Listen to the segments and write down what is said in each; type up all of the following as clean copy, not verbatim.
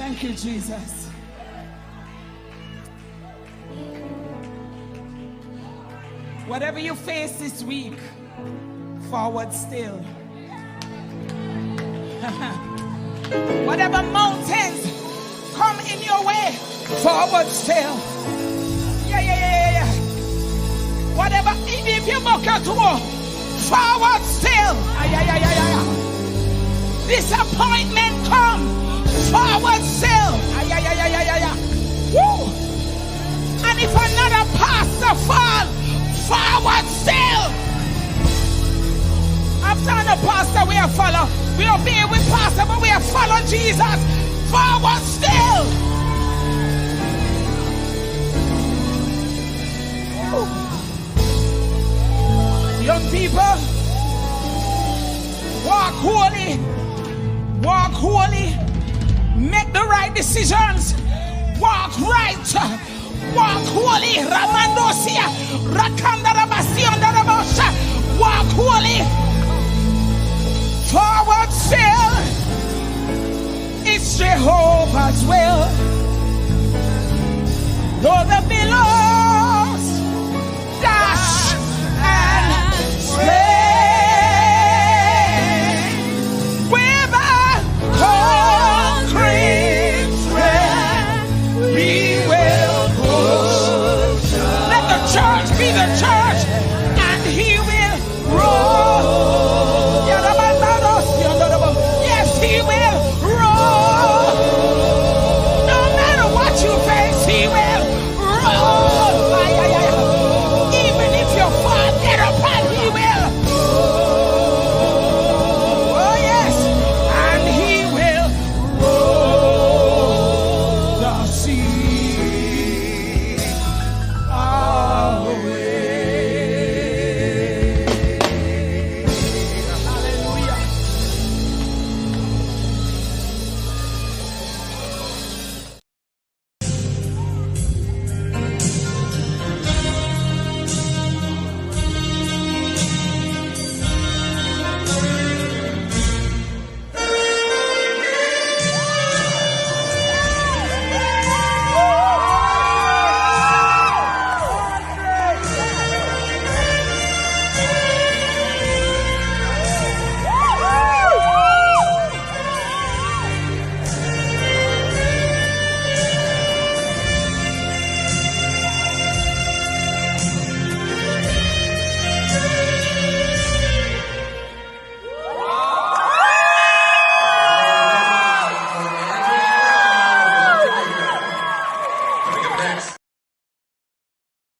Thank you, Jesus. Whatever you face this week, forward still. Whatever mountains come in your way, forward still. Yeah. Whatever, even if you walk out to war, forward still. Disappointment come, forward still. Woo. And if another pastor fall, forward still. After the pastor we are follow. We obey with pastor, but we are follow Jesus. Forward still. Woo. Young people, walk holy. Walk holy. Make the right decisions. Walk right. Walk holy. Ramandosia. Rakandarabasiandarabosha. Walk holy. Forward still. It's Jehovah's will. Though the billows dash and sway, with a concrete tread, we will push. Let the church be the church, and he will roll. Yes, he will roll. No matter what you face, he will roll. Even if you fall, get up and he will. Oh yes, and he will roll the sea away. Hallelujah.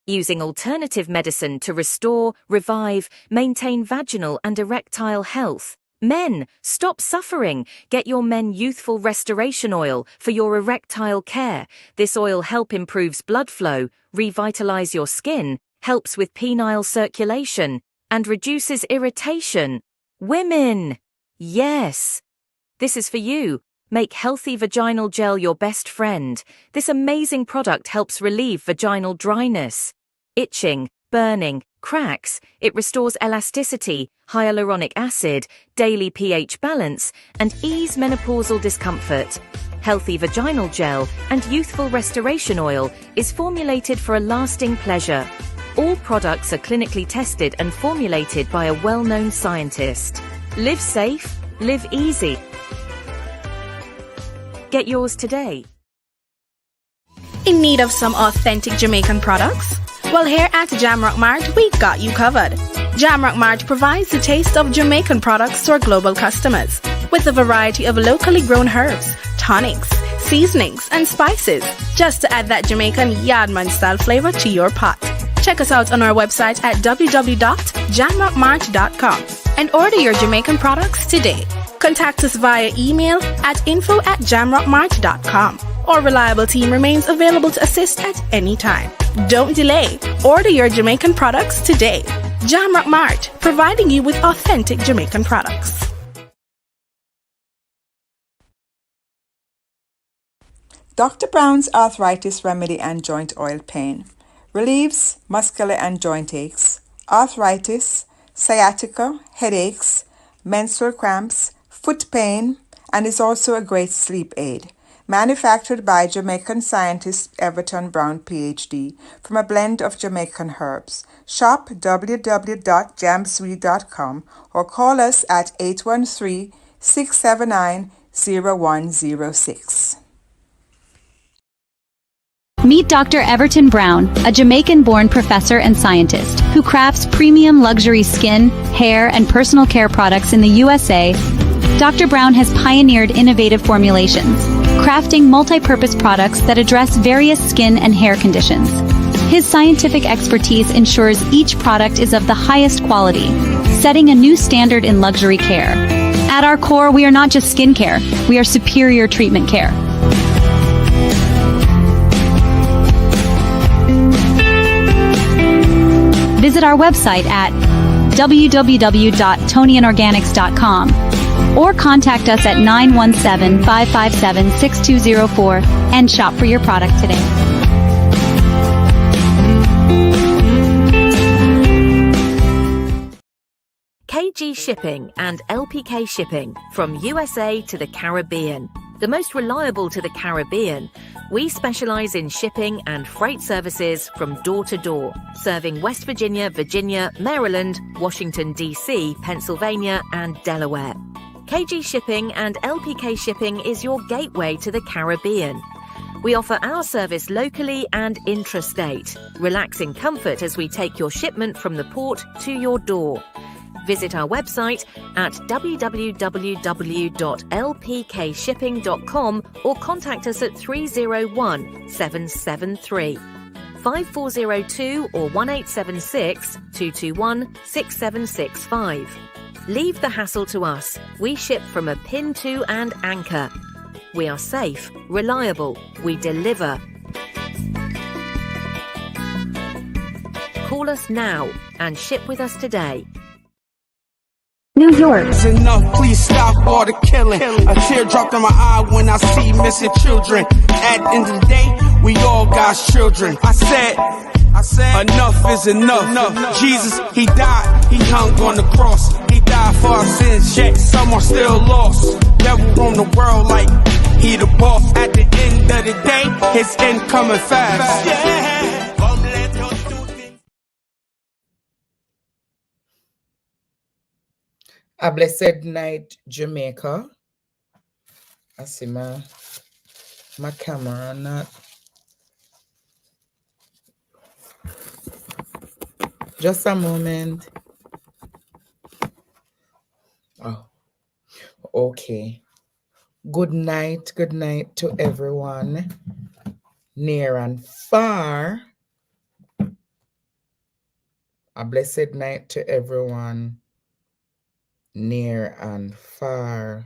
Using alternative medicine to restore, revive, maintain vaginal and erectile health. Men, stop suffering. Get your Men Youthful Restoration Oil for your erectile care. This oil help improves blood flow, revitalize your skin, helps with penile circulation, and reduces irritation. Women! Yes! This is for you. Make healthy vaginal gel your best friend. This amazing product helps relieve vaginal dryness, itching, burning, cracks. It restores elasticity, hyaluronic acid, daily pH balance, and ease menopausal discomfort. Healthy vaginal gel and youthful restoration oil is formulated for a lasting pleasure. All products are clinically tested and formulated by a well-known scientist. Live safe, live easy. Get yours today. In need of some authentic Jamaican products? Well, here at Jamrock Mart, we got you covered. Jamrock Mart provides the taste of Jamaican products to our global customers, with a variety of locally grown herbs, tonics, seasonings, and spices, just to add that Jamaican Yardman style flavor to your pot. Check us out on our website at www.jamrockmart.com and order your Jamaican products today. Contact us via email at info@jamrockmart.com. Our reliable team remains available to assist at any time. Don't delay. Order your Jamaican products today. Jamrock Mart, providing you with authentic Jamaican products. Dr. Brown's Arthritis Remedy and Joint Oil Pain relieves muscular and joint aches, arthritis, sciatica, headaches, menstrual cramps, foot pain, and is also a great sleep aid. manufactured by Jamaican scientist Everton Brown, PhD, from a blend of Jamaican herbs. Shop www.jamsweet.com or call us at 813-679-0106. Meet Dr. Everton Brown, a Jamaican-born professor and scientist who crafts premium luxury skin, hair, and personal care products in the USA. Dr. Brown has pioneered innovative formulations, crafting multi-purpose products that address various skin and hair conditions. His scientific expertise ensures each product is of the highest quality, setting a new standard in luxury care. At our core, we are not just skincare, we are superior treatment care. Visit our website at www.tonianorganics.com or contact us at 917-557-6204 and shop for your product today. KG Shipping and LPK Shipping from USA to the Caribbean. The most reliable to the Caribbean. We specialize in shipping and freight services from door to door, serving West Virginia, Virginia, Maryland, Washington, D.C., Pennsylvania, and Delaware. KG Shipping and LPK Shipping is your gateway to the Caribbean. We offer our service locally and intrastate. Relax in comfort as we take your shipment from the port to your door. Visit our website at www.lpkshipping.com or contact us at 301-773-5402 or 1876-221-6765. Leave the hassle to us. We ship from a pin to and anchor. We are safe, reliable, we deliver. Call us now and ship with us today. New York. It's enough, please stop all the killing. A tear dropped in my eye when I see missing children. At the end of the day, we all God's children. I said, enough is enough. Jesus, he died, he hung on the cross. He died for our sins, yet some are still lost. Devil roam the world like he the boss. At the end of the day, his end coming fast. Yeah. A blessed night, Jamaica. I see my camera not. Just a moment. Oh, okay. Good night to everyone, near and far. A blessed night to everyone, near and far.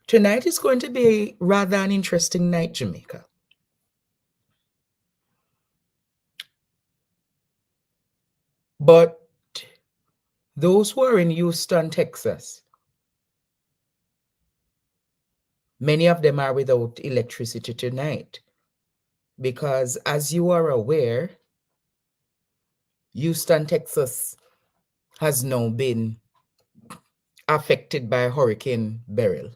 Tonight is going to be rather an interesting night, Jamaica. But those who are in Houston, Texas, many of them are without electricity tonight because, as you are aware, Houston, Texas has now been affected by Hurricane Beryl.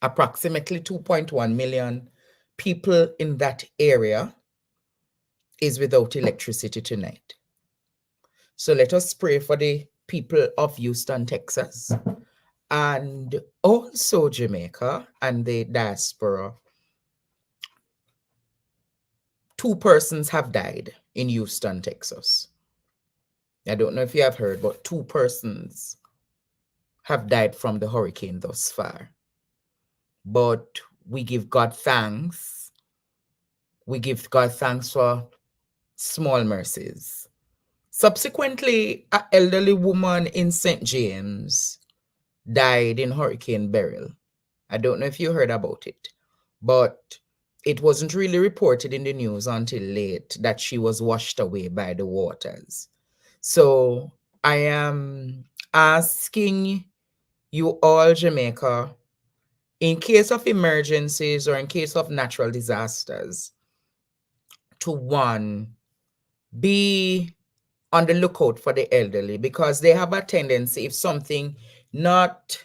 Approximately 2.1 million people in that area is without electricity tonight. So let us pray for the people of Houston, Texas, and also Jamaica and the diaspora. 2 persons have died in Houston, Texas. I don't know if you have heard, but 2 persons have died from the hurricane thus far. But we give God thanks. We give God thanks for small mercies. Subsequently, an elderly woman in St. James died in Hurricane Beryl. I don't know if you heard about it, but it wasn't really reported in the news until late that she was washed away by the waters. So I am asking you all, Jamaica, in case of emergencies or in case of natural disasters, to one, be on the lookout for the elderly, because they have a tendency, if something not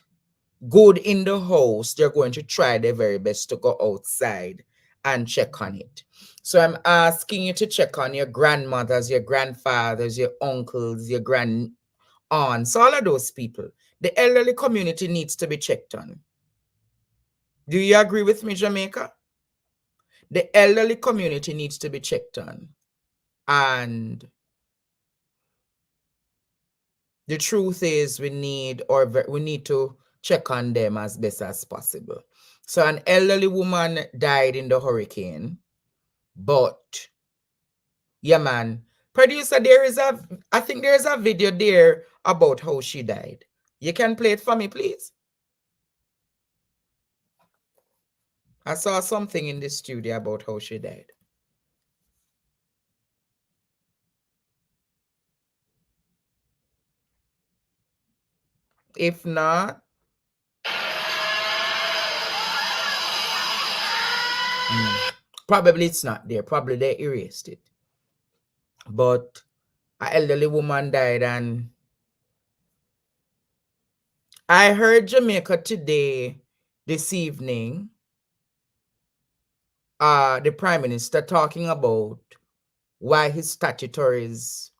good in the house, they're going to try their very best to go outside and check on it. So I'm asking you to check on your grandmothers, your grandfathers, your uncles, your grand aunts, all of those people. The elderly community needs to be checked on. Do you agree with me, Jamaica? The elderly community needs to be checked on. And the truth is we need to check on them as best as possible. So an elderly woman died in the hurricane, but yeah, man, producer, I think there is a video there about how she died. You can play it for me, please. I saw something in the studio about how she died. If not, probably it's not there. Probably they erased it. But an elderly woman died, and I heard Jamaica today, this evening, the Prime Minister talking about why his statutories,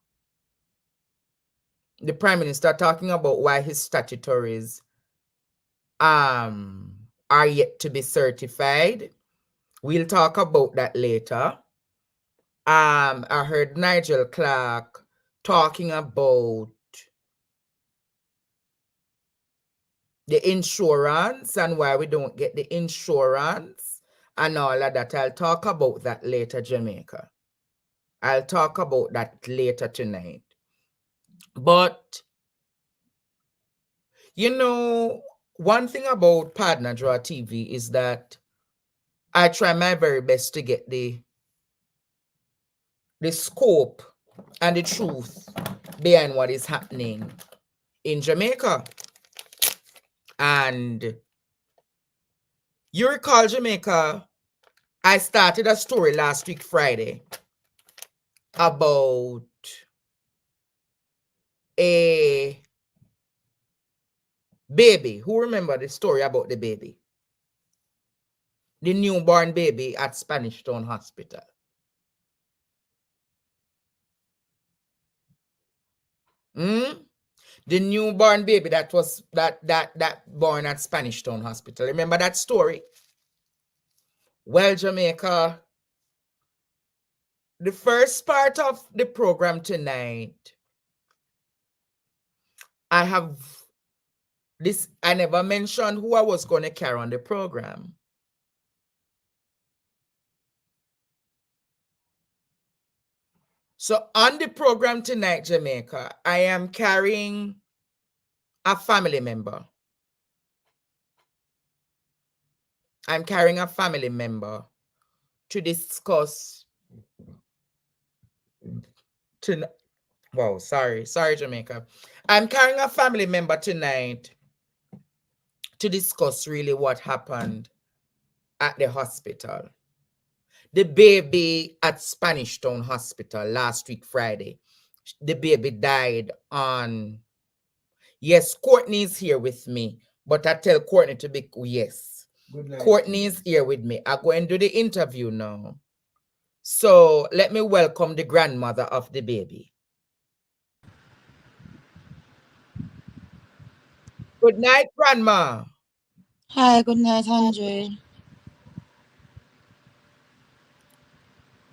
the Prime Minister talking about why his statutories are yet to be certified. We'll talk about that later. I heard Nigel Clark talking about the insurance and why we don't get the insurance and all of that. I'll talk about that later, Jamaica. I'll talk about that later tonight. But, you know, one thing about Partner Draw TV is that I try my very best to get the scope and the truth behind what is happening in Jamaica. And you recall, Jamaica, I started a story last week, Friday, about a baby. Who remember the story about the baby? The newborn baby at Spanish Town Hospital. The newborn baby that was that born at Spanish Town Hospital. Remember that story? Well, Jamaica, the first part of the program tonight, I never mentioned who I was going to carry on the program. So on the program tonight, Jamaica, I am carrying a family member. I'm carrying a family member to discuss tonight. Wow, sorry, Jamaica. I'm carrying a family member tonight to discuss really what happened at the hospital. The baby at Spanish Town Hospital last week, Friday. The baby died on... Yes, Courtney is here with me, but I tell Courtney to be... Yes. Courtney is here with me. I'll go and do the interview now. So let me welcome the grandmother of the baby. Good night, Grandma. Hi, good night, Andre.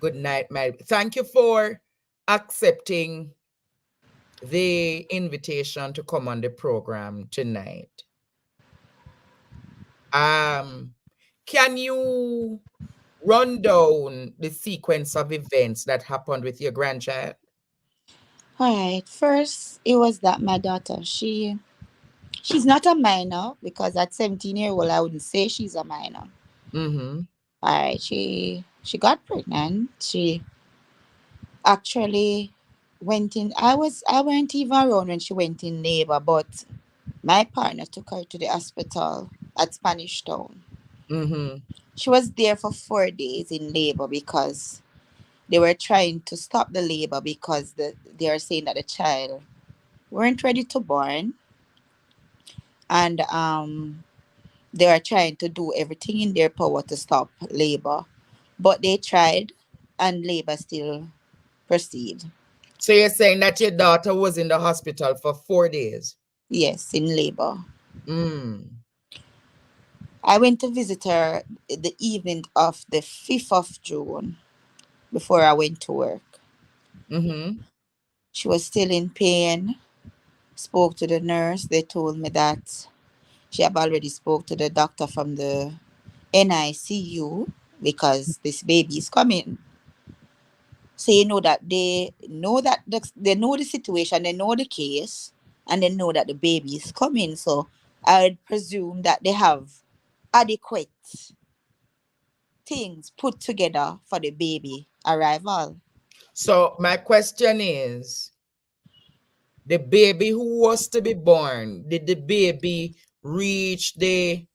Good night, my... Thank you for accepting the invitation to come on the program tonight. Can you run down the sequence of events that happened with your grandchild? All right. First, it was that my daughter, she's not a minor because at 17-year-old, I wouldn't say she's a minor. Mm-hmm. All right. She got pregnant. She actually went in. I weren't even around when she went in labor, but my partner took her to the hospital at Spanish Town. Mm-hmm. She was there for 4 days in labor because they were trying to stop the labor because they are saying that the child weren't ready to born. and they are trying to do everything in their power to stop labor, but they tried, and labor still proceed. So you're saying that your daughter was in the hospital for 4 days? Yes, in labor. Mm. I went to visit her the evening of the 5th of June before I went to work. Mm-hmm. She was still in pain. Spoke to the nurse. They told me that she have already spoke to the doctor from the NICU because this baby is coming. So you know that they know the situation, they know the case, and they know that the baby is coming. So I would presume that they have adequate things put together for the baby arrival. So my question is, the baby who was to be born, did the baby reach the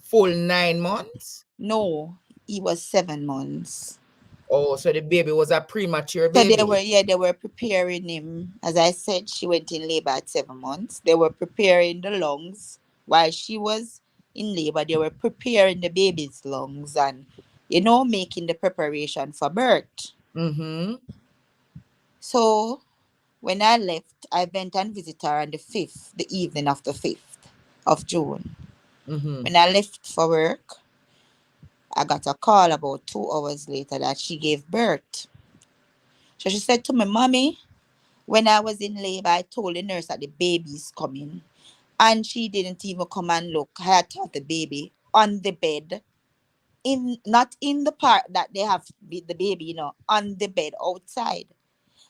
full 9 months? No, he was 7 months. Oh, so the baby was a premature So baby. they were preparing him. As I said, she went in labor at 7 months. They were preparing the lungs while she was in labor. They were preparing the baby's lungs and making the preparation for birth. Mm-hmm. So when I left, I went and visited her on the 5th, the evening of the 5th of June. Mm-hmm. When I left for work, I got a call about 2 hours later that she gave birth. So she said to me, Mommy, when I was in labor, I told the nurse that the baby's coming. And she didn't even come and look. I had to have the baby on the bed. Not in the part that they have the baby, on the bed outside.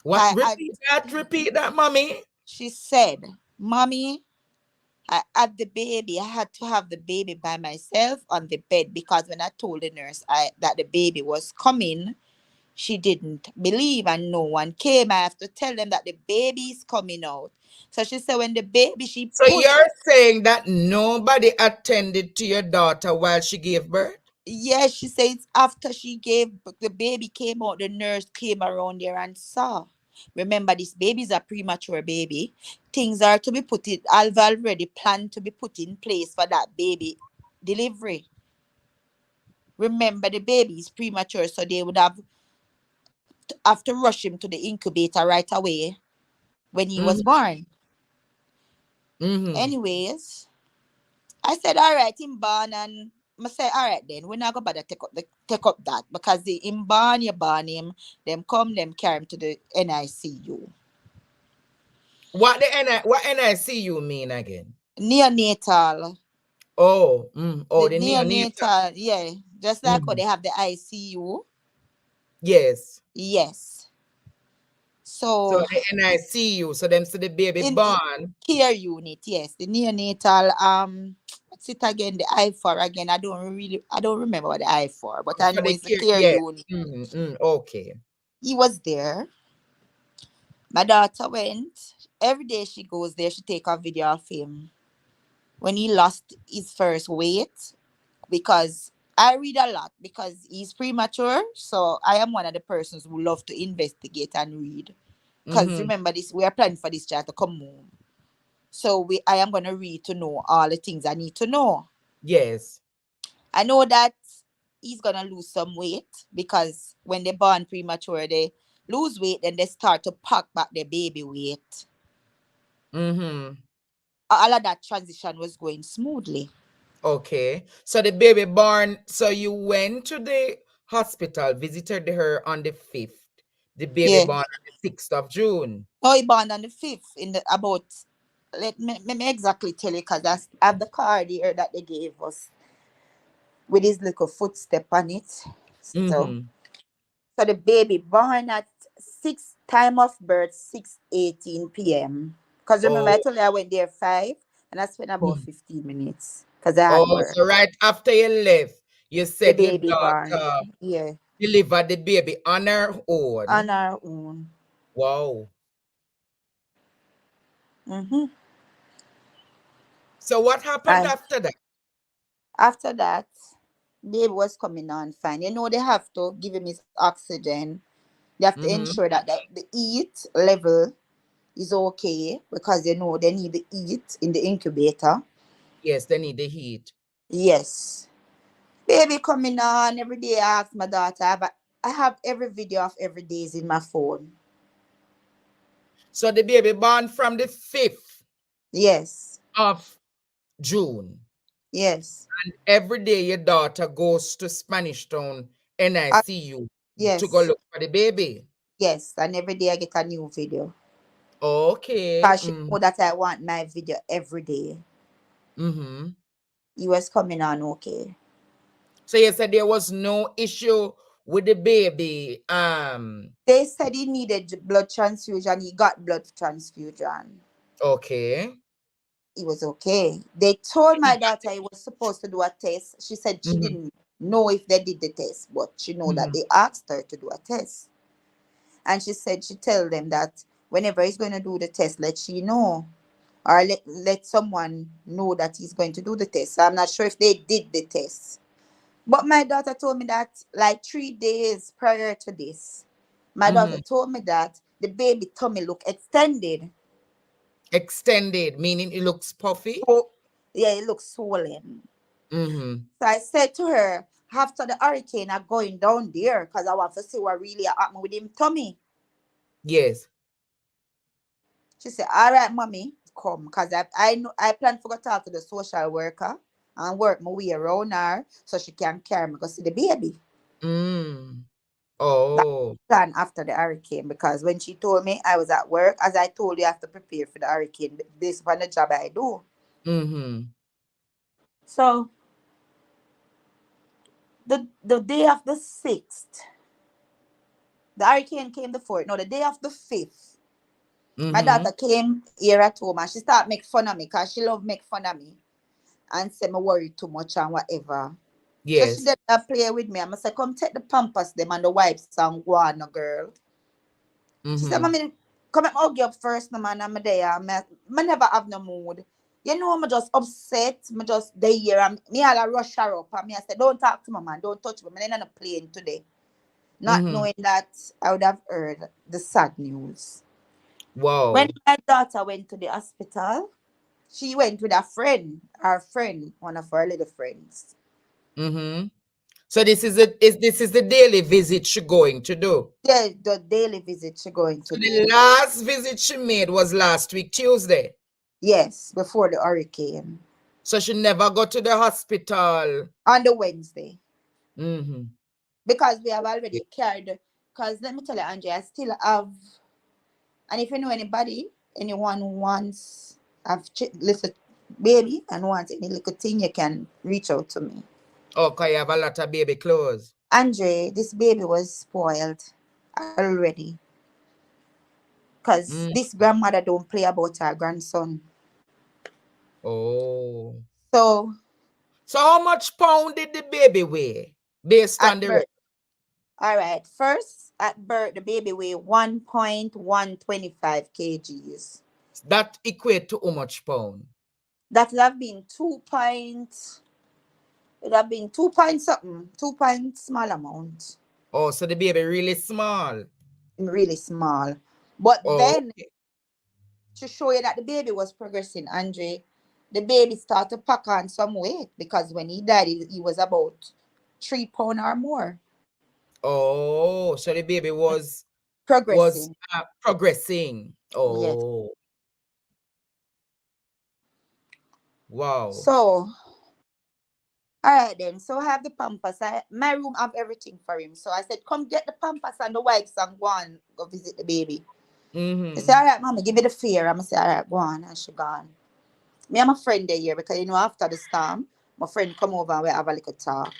What? Repeat that, mommy. She said, Mommy, I had the baby. I had to have the baby by myself on the bed because when I told the nurse that the baby was coming, she didn't believe and no one came. I have to tell them that the baby is coming out. So she said when the baby she So pushed, you're saying that nobody attended to your daughter while she gave birth? yes, she says after she gave the baby came out, the nurse came around there and saw. Remember, this baby is a premature baby. Things are to be put in, I've already planned to be put in place for that baby delivery. Remember, the baby is premature, so they would have to rush him to the incubator right away when he was Mm-hmm. born. Mm-hmm. Anyways, I said, all right, him born, and I said, all right then, we're not gonna bother take up that because the him born, you born him, them carry him to the NICU. What NICU mean again? Neonatal. Oh, The the neonatal. neonatal, yeah. Just like how Mm-hmm. they have the ICU. Yes. Yes. So So the NICU, so them see the baby in born. care unit, yes. The neonatal, what's it again? The I for again. I don't remember what the I for, but I For know the it's the care, care yes. unit. Okay. He was there. My daughter went. Every day she goes there, she take a video of him when he lost his first weight. Because I read a lot because he's premature. So I am one of the persons who love to investigate and read. Because Mm-hmm. remember this, we are planning for this child to come home. So I am gonna read to know all the things I need to know. Yes. I know that he's gonna lose some weight because when they're born premature, they lose weight, then they start to pack back their baby weight. Mm-hmm. All of that transition was going smoothly. Okay. So the baby born, so you went to the hospital, visited her on the 5th. The baby Yeah. born on the 6th of June. Oh, he born on the 5th in the about. Let me exactly tell you because I have the card here that they gave us with his little footstep on it. So Mm-hmm. so the baby born at time of birth 6:18 p.m. Because remember I Oh, told you I went there 5 and I spent about mm. 15 minutes because I had Oh, work. so right after you left, you The said your baby born. daughter Yeah. delivered the baby on her On own. our own. Wow. Mm-hmm. So what happened And after that? after that, baby was coming on fine. They have to give him his oxygen. They have to Mm-hmm. ensure that the heat level is okay because they need the heat in the incubator. Yes, they need the heat. Yes. Baby coming on every day. I ask my daughter. I have every video of every days in my phone. So the baby born from the 5th Yes. of June. Yes. And every day your daughter goes to Spanish Town NICU to go Yes. look for the baby. Yes. And every day I get a new video. Okay. Because she know that I want my video every day. Mm-hmm. He was coming on okay. So you said there was no issue with the baby. They said he needed blood transfusion. He got blood transfusion. Okay. He was okay. They told my daughter he was supposed to do a test. She said she didn't know if they did the test, but she know that they asked her to do a test. And she said she tell them that whenever he's going to do the test, let she know. Or let someone know that he's going to do the test. So I'm not sure if they did the test. But my daughter told me that like 3 days prior to this, my daughter told me that the baby tummy look extended. Extended, meaning it looks puffy? So, yeah, it looks swollen. So I said to her, after the hurricane, I'm going down there because I want to see what really happened with him tummy. Yes. She said, all right, mommy, come. Because I plan to go talk to the social worker and work my way around her so she can carry me go see the baby. Oh. Plan after the hurricane, because when she told me I was at work, as I told you, I have to prepare for the hurricane based upon the job I do. So the day of the 6th, the hurricane came the 4th. No, the day of the 5th, my daughter came here at home and she started make fun of me because she love make fun of me and say me worry too much and whatever. So she Yes. did play with me. I say, come take the pampers them and the wipes and go on, no girl. She said, mommy, come and hug you up first, no man. I'm there. I never have no mood. You know, I'm just upset. I'm just there. And me all rush her up. And me I said, don't talk to my man. Don't touch me. I'm on a plane today. Not knowing that I would have heard the sad news. Wow. When my daughter went to the hospital, she went with a friend, her friend, one of her little friends. So this is the daily visit she going to do. Yeah, the daily visit she going to So do. the last visit she made was last week Tuesday. Yes, before the hurricane. So she never got to the hospital On the Wednesday. Because we have already carried. Because let me tell you, Andre, I still have. And if you know anybody, anyone who wants a little baby and wants any little thing, you can reach out to me. Oh, because you have a lot of baby clothes. Andre, this baby was spoiled already. Because this grandmother don't play about her grandson. Oh. So how much pound did the baby weigh based on the birth? All right. First, at birth, the baby weighed 1.125 kgs. That equate to how much pound? That would have been 2 points. It would have been 2 point something. 2 point small amount. Oh, so the baby really small. Really small. But then, to show you that the baby was progressing, Andre, the baby started to pack on some weight because when he died, he was about 3 pounds or more. Oh, so the baby was progressing. Progressing. Oh. Yes. Wow. So, all right then. So I have the pampers. My room have everything for him. So I said, come get the pampers and the wipes and go on, go visit the baby. He said, all right, mommy, give me the fare. I'm going to say, all right, go on. And she gone. Me and my friend there here because, you know, after the storm, my friend come over and we have a little talk.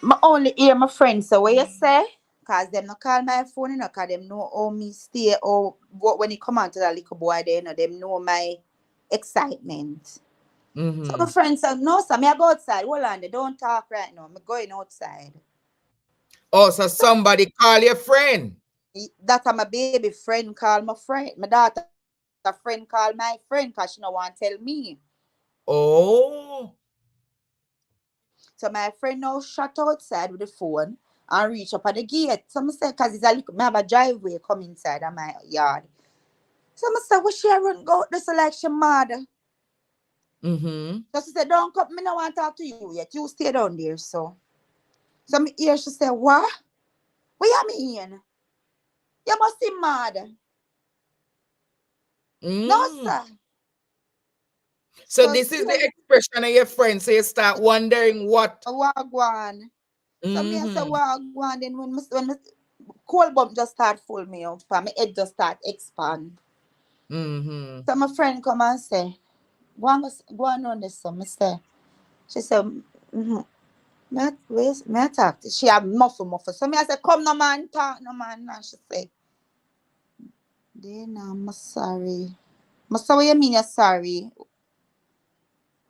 I only hear my friend say, what you say? Because them not call my phone, you know, because them know how me stay or when it come on to that little boy there, you know, them know my excitement. So my friend said, no, sir, I go outside. Hold on, they don't talk right now. I'm going outside. Oh, so somebody call your friend? That my baby friend call my friend. My daughter friend call my friend because she don't want to tell me. Oh. So my friend now shut outside with the phone and reach up at the gate. So I said, because it's a little, I have a driveway come inside of my yard. So I said, well, she run go this like she mad. Mm-hmm. So she said, don't come, me no want to talk to you yet. You stay down there, so. So me hear she said, what? What you mean? You must be mad. No, sir. So So this is the expression of your friend. So you start wondering what. Wagwan. So me I say wagwan. Then when me cold bump just start full me up, and my head just start expand. So my friend come and say, go on on this. So me say, she said, me talk. She have muffle. So me I say, come no man talk no man. And she say, then I'm sorry. I say, what you mean you're sorry?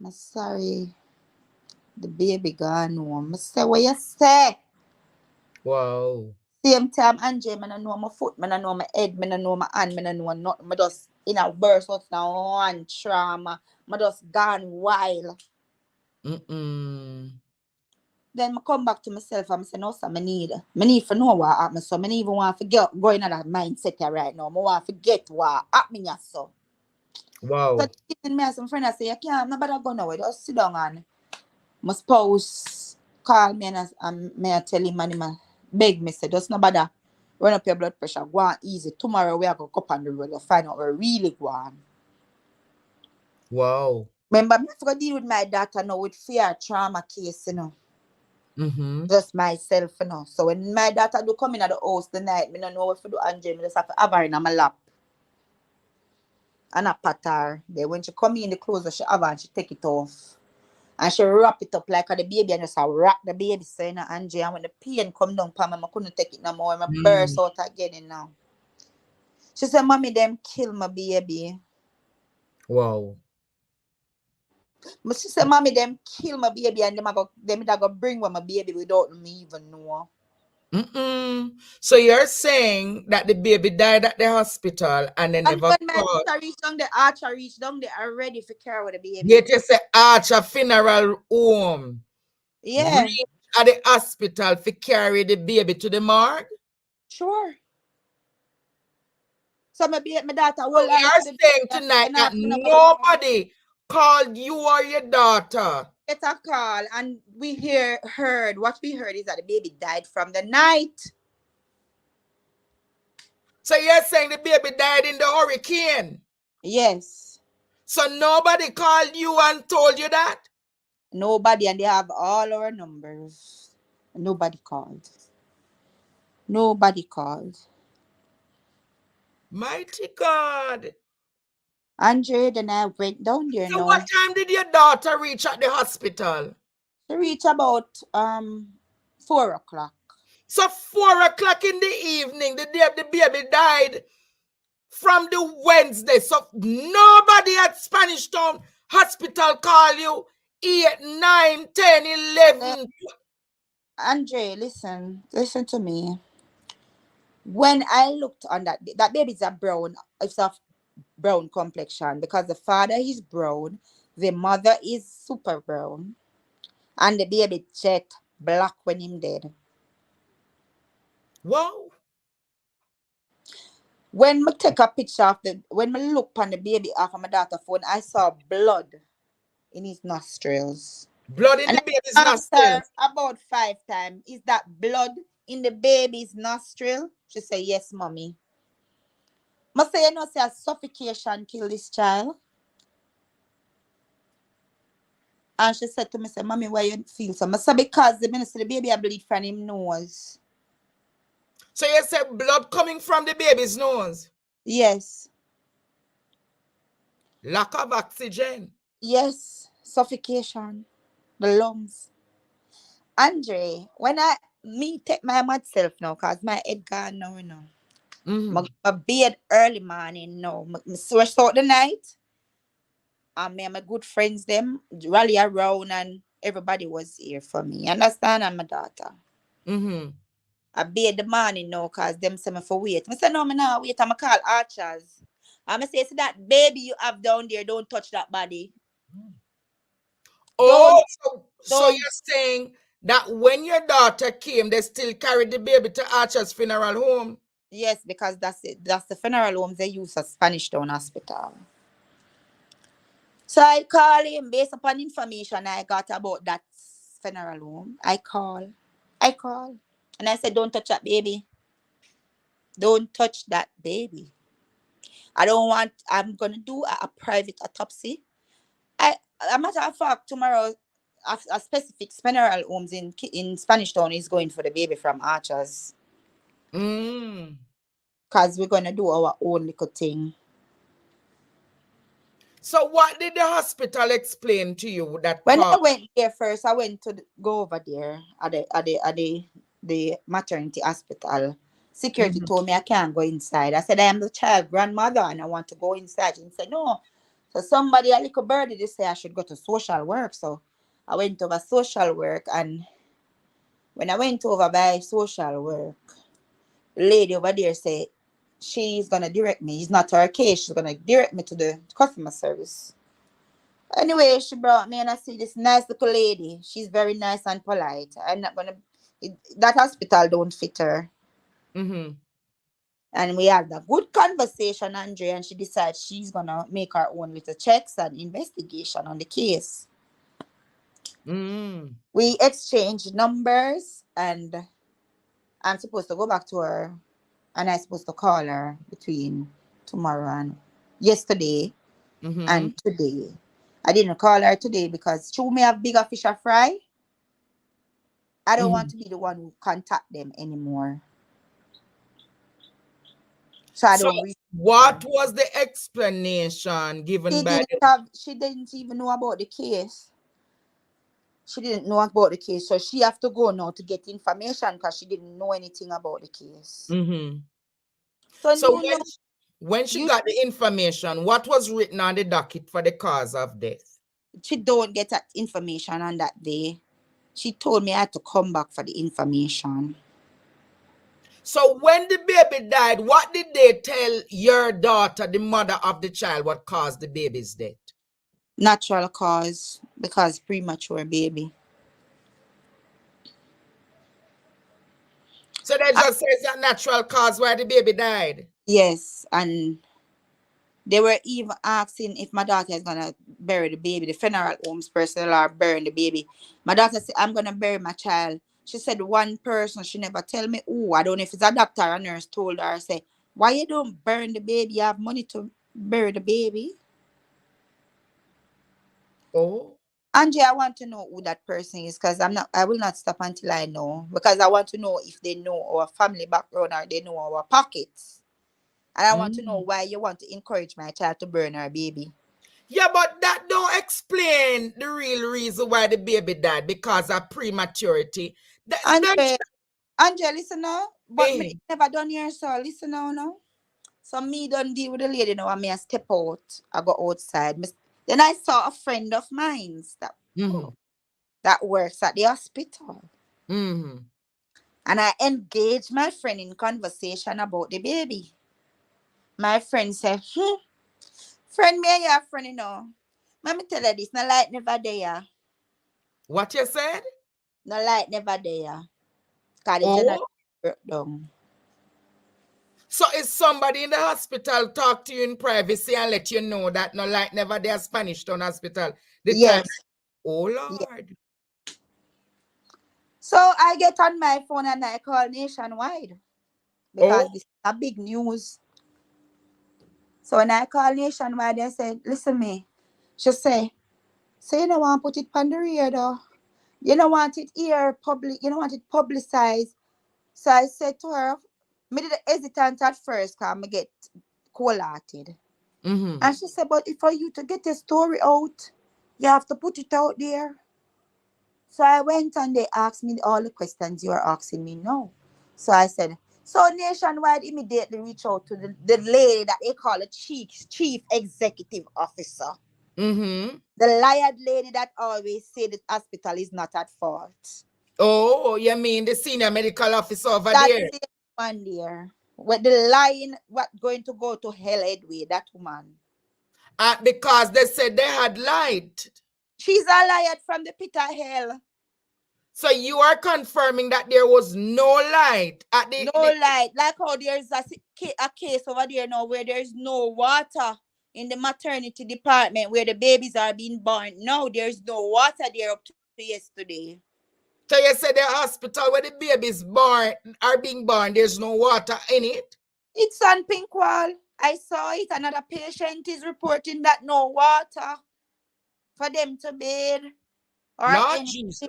I'm sorry. The baby gone home. I say, what you say? Wow. Same time, Andre, I know my foot, I know my head, I know my hand, I know nothing. I just in a burst out now one trauma. I just gone wild. Then I come back to myself and I say, no, sir, I need to know what happened. So I don't even want to forget going in that mindset here right now. I want to forget what happened here, so. Wow. So me and some friends, I say, you can't, nobody go nowhere. Just sit down and my spouse call me and me I tell him and him beg me, say, just nobody run up your blood pressure, go on easy. Tomorrow we are going to go up on the road and find out where really go on. Wow. Remember, I have to deal with my daughter now with fear trauma case, you know. Just myself, you know. So when my daughter do come in at the house the night, I don't know what to do, Angel. I just have to have her in my lap. And I pat her. Then when she come in the clothes, she have her and she take it off. And she wrap it up like the baby and just wrap the baby, so you know, Angie. And when the pain come down, Pam, I couldn't take it no more. I burst out again you know. She said, Mommy, them kill my baby. Wow. But she said, Mommy, them kill my baby and them go bring my baby without me even know. So you're saying that the baby died at the hospital and they And never when my called. sister reached down, the archer reached down, they are ready for care with the baby. They just say Archer Funeral Home. Yeah. Reach at the hospital to carry the baby to the morgue. Sure. So my daughter So you're saying tonight that nobody called you or your daughter. Get a call and heard what we heard is that the baby died from the night. So you're saying the baby died in the hurricane? Yes. So nobody called you and told you that? Nobody, and they have all our numbers. Nobody called. Nobody called. Mighty God. Andre, then I went down there. So what time did your daughter reach at the hospital? She reached about 4 o'clock. So 4 o'clock in the evening, the day the baby died, from the Wednesday. So nobody at Spanish Town Hospital call you 8, 9, 10, 11. Andre, listen to me. When I looked on that baby's a brown, it's a brown complexion because the father is brown, the mother is super brown, and the baby jet black when him dead. Wow. When I take a picture of when I look on the baby off of my daughter's phone, I saw blood in his nostrils. Blood in and the baby's I asked nostrils. her about 5 times, is that blood in the baby's nostril? She said, yes, mommy. I say, you know, say a suffocation killed this child. And she said to me, say, Mommy, why you feel so? I said, because the minister, the baby, I bleed from him nose. So you said blood coming from the baby's nose? Yes. Lack of oxygen? Yes. Suffocation. The lungs. Andre, when me take my myself now, because my head gone now, you know. My bed early morning now. I switch out the night. And me and my good friends them rally around and everybody was here for me. Understand? And my daughter. I bed the morning now because them say me for wait. I say no, me not wait. I'm call archers. And I say that baby you have down there, don't touch that body. Oh, so you're saying that when your daughter came, they still carried the baby to Archer's funeral home? Yes, because that's it. That's the funeral home they use as Spanish Town Hospital. So I call him based upon information I got about that funeral home. I call. And I said, don't touch that baby. Don't touch that baby. I'm going to do a private autopsy. A matter of fact, tomorrow, a specific funeral homes in Spanish Town is going for the baby from Archers. Because we're going to do our own little thing. So what did the hospital explain to you that when I went there first, I went to go over there at the maternity hospital. Security told me I can't go inside. I said I am the child grandmother and I want to go inside. And he said no. So somebody, a little birdie, they say I should go to social work. So I went over social work, and when I went over by social work, the lady over there said she's gonna direct me. It's not her case. She's gonna direct me to the customer service. Anyway, she brought me and I see this nice little lady. She's very nice and polite. I'm not gonna. That hospital don't fit her. And we had a good conversation, Andre, and she decides she's gonna make her own little checks and investigation on the case. We exchanged numbers, and I'm supposed to go back to her, and I'm supposed to call her between tomorrow and yesterday and today. I didn't call her today because she may have bigger fish to fry. I don't want to be the one who contact them anymore. So I don't read. What was the explanation given by she didn't even know about the case. She didn't know about the case. So she have to go now to get information because she didn't know anything about the case. So when she got the information, what was written on the docket for the cause of death? She don't get that information on that day. She told me I had to come back for the information. So when the baby died, what did they tell your daughter, the mother of the child, what caused the baby's death? Natural cause, because premature baby. So they just says that natural cause why the baby died? Yes, and they were even asking if my daughter is gonna bury the baby. The funeral home's personnel are burying the baby. My daughter said, I'm gonna bury my child. She said one person, she never tell me who. I don't know if it's a doctor or a nurse told her, say, why you don't burn the baby? You have money to bury the baby. Oh. Angie, I want to know who that person is because I will not stop until I know, because I want to know if they know our family background or they know our pockets. And I want to know why you want to encourage my child to burn her baby. Yeah, but that don't explain the real reason why the baby died, because of prematurity. Angela, listen now. But me never done here, so listen now. So me don't deal with the lady now, and me I step out. I go outside. Then I saw a friend of mine that works at the hospital. And I engaged my friend in conversation about the baby. My friend said, friend, me and your friend, you know. Let me tell you this, no light never there. What you said? No light never there. Because the generator broke down. So is somebody in the hospital talk to you in privacy and let you know that no light never there, Spanish Town Hospital? Yes. Oh, Lord. Yes. So I get on my phone and I call Nationwide. Because this is a big news. So when I call Nationwide, they said, listen me. She say, so you don't want to put it on the radar. You don't want it here public. You don't want it publicized. So I said to her, me did hesitant at first because I get cold-hearted. And she said, but if for you to get a story out, you have to put it out there. So I went and they asked me all the questions you are asking me now. So I said, so Nationwide immediately reach out to the lady that they call a chief executive officer. The liar lady that always say that hospital is not at fault. Oh, you mean the senior medical officer over there? That's the one there. With the lying, what going to go to hell anyway, that woman. Because they said they had lied. She's a liar from the pit of hell. So you are confirming that there was no light at No light. Like how there's a case over there now where there's no water in the maternity department where the babies are being born. No, there's no water there up to yesterday. So you said the hospital where the babies are being born, there's no water in it? It's on pink wall. I saw it. Another patient is reporting that no water for them to bathe or Lord anything. Jesus.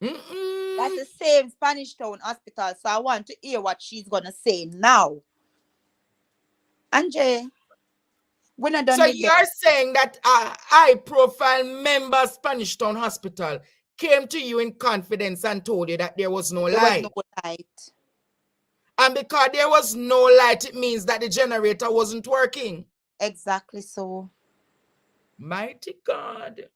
That's the same Spanish Town Hospital. So I want to hear what she's gonna say now. Andre, we're not done So with you are saying that a high-profile member of Spanish Town Hospital came to you in confidence and told you that there was no light. Was no light. And because there was no light, it means that the generator wasn't working. Exactly so. Mighty God.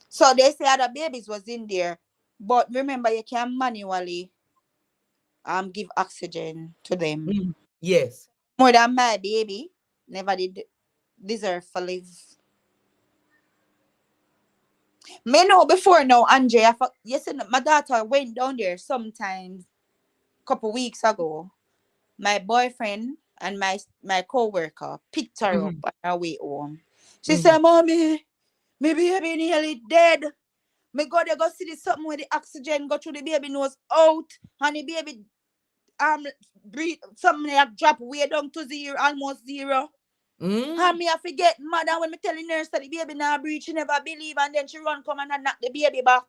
So they say other babies was in there. But remember, you can manually give oxygen to them. Yes. More than my baby never did deserve for live. Me know before now, Andrea. Yes, my daughter went down there sometimes couple weeks ago. My boyfriend and my co-worker picked her up on her way home. She said, "Mommy, my baby nearly dead. Me go there go see this something where the oxygen go through the baby nose out and the baby breathe something like drop way down to zero, almost zero. And me I forget mother when me tell the nurse that the baby now breathe, she never believe, and then she run come and knock the baby back."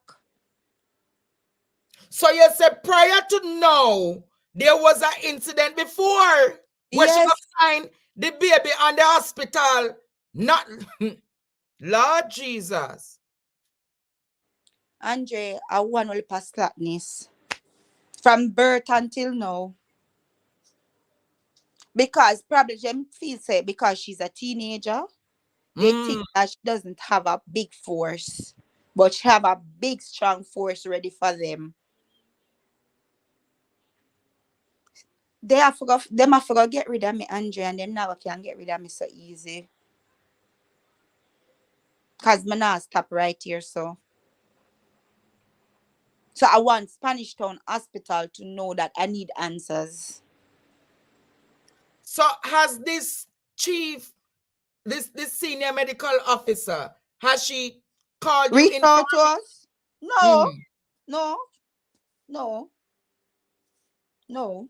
So you said prior to now, there was an incident before where she got find the baby on the hospital. Not Lord Jesus. Andre, I want to past slackness from birth until now. Because probably them feel say because she's a teenager, they think that she doesn't have a big force, but she have a big strong force ready for them. They have forgot get rid of me, Andre, and them never can get rid of me so easy. Cause me not stop right here, so I want Spanish Town Hospital to know that I need answers. So has this chief, this senior medical officer, has she called you Reach in? out to us? No, no.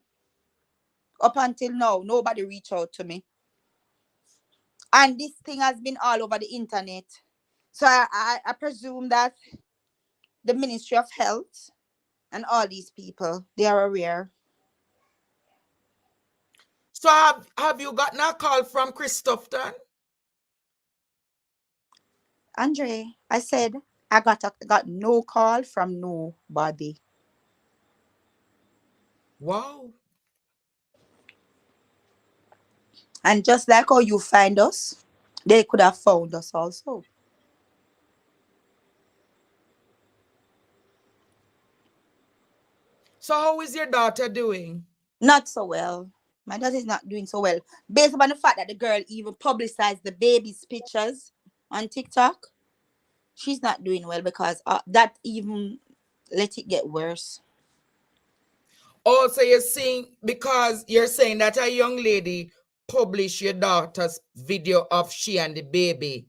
Up until now, nobody reached out to me. And this thing has been all over the internet. So I presume that the Ministry of Health and all these people, they are aware. So have you gotten a call from Christopherton? Andre, I said I got no call from nobody. Wow. And just like how you find us, they could have found us also. So how is your daughter doing? Not so well. My daughter is not doing so well. Based upon the fact that the girl even publicized the baby's pictures on TikTok, she's not doing well because that even let it get worse. Also, you're saying because you're saying that a young lady published your daughter's video of she and the baby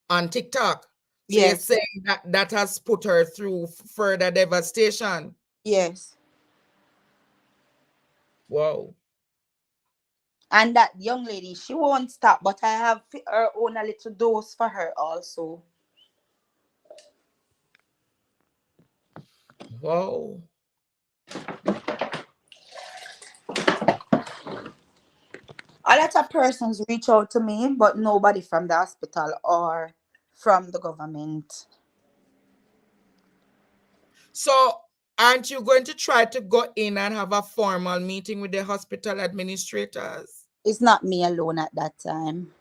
on TikTok. So you're saying that has put her through further devastation. Yes. Wow. And that young lady, she won't stop, but I have her own a little dose for her also. Wow. A lot of persons reach out to me, but nobody from the hospital or from the government. So aren't you going to try to go in and have a formal meeting with the hospital administrators? It's not me alone at that time.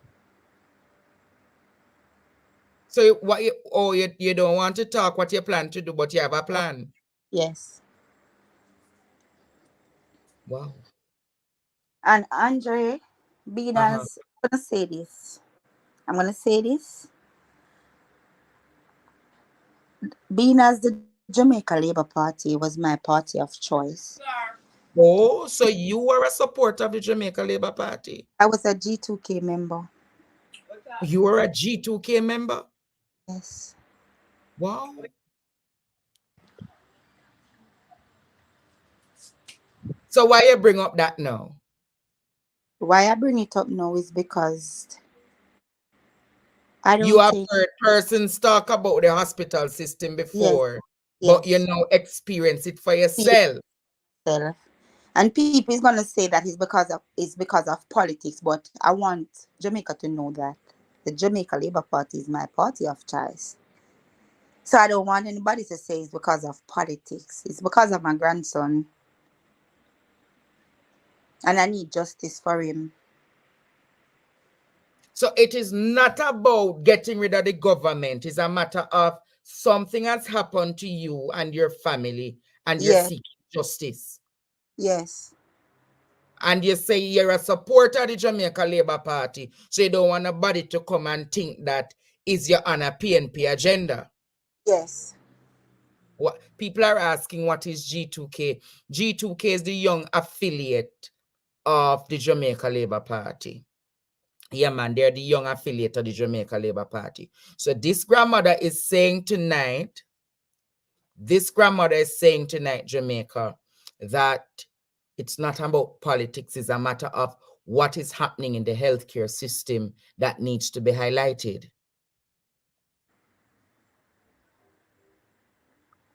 So you don't want to talk what you plan to do, but you have a plan? Yes. Wow. And Andre, being as I'm gonna say this. Being as the Jamaica Labour Party was my party of choice. Oh, so you were a supporter of the Jamaica Labour Party? I was a G2K member. You were a G2K member? Yes. Wow. So why you bring up that now? Why I bring it up now is because I You don't have think, heard persons talk about the hospital system yes, before, but you yes, now experience it for feel yourself. myself. And people is gonna say that it's because of politics, but I want Jamaica to know that the Jamaica Labour Party is my party of choice. So I don't want anybody to say it's because of politics. It's because of my grandson, and I need justice for him. So it is not about getting rid of the government. It's a matter of something has happened to you and your family, and you're Yes, seeking justice. yes, And you say you're a supporter of the Jamaica Labour Party, so you don't want nobody to come and think that is your on a PNP agenda. yes. What people are asking, what is G2K? G2K is the young affiliate of the Jamaica Labour Party. Yeah, man, they're the young affiliate of the Jamaica Labour Party. So this grandmother is saying tonight, Jamaica, that it's not about politics, it's a matter of what is happening in the healthcare system that needs to be highlighted.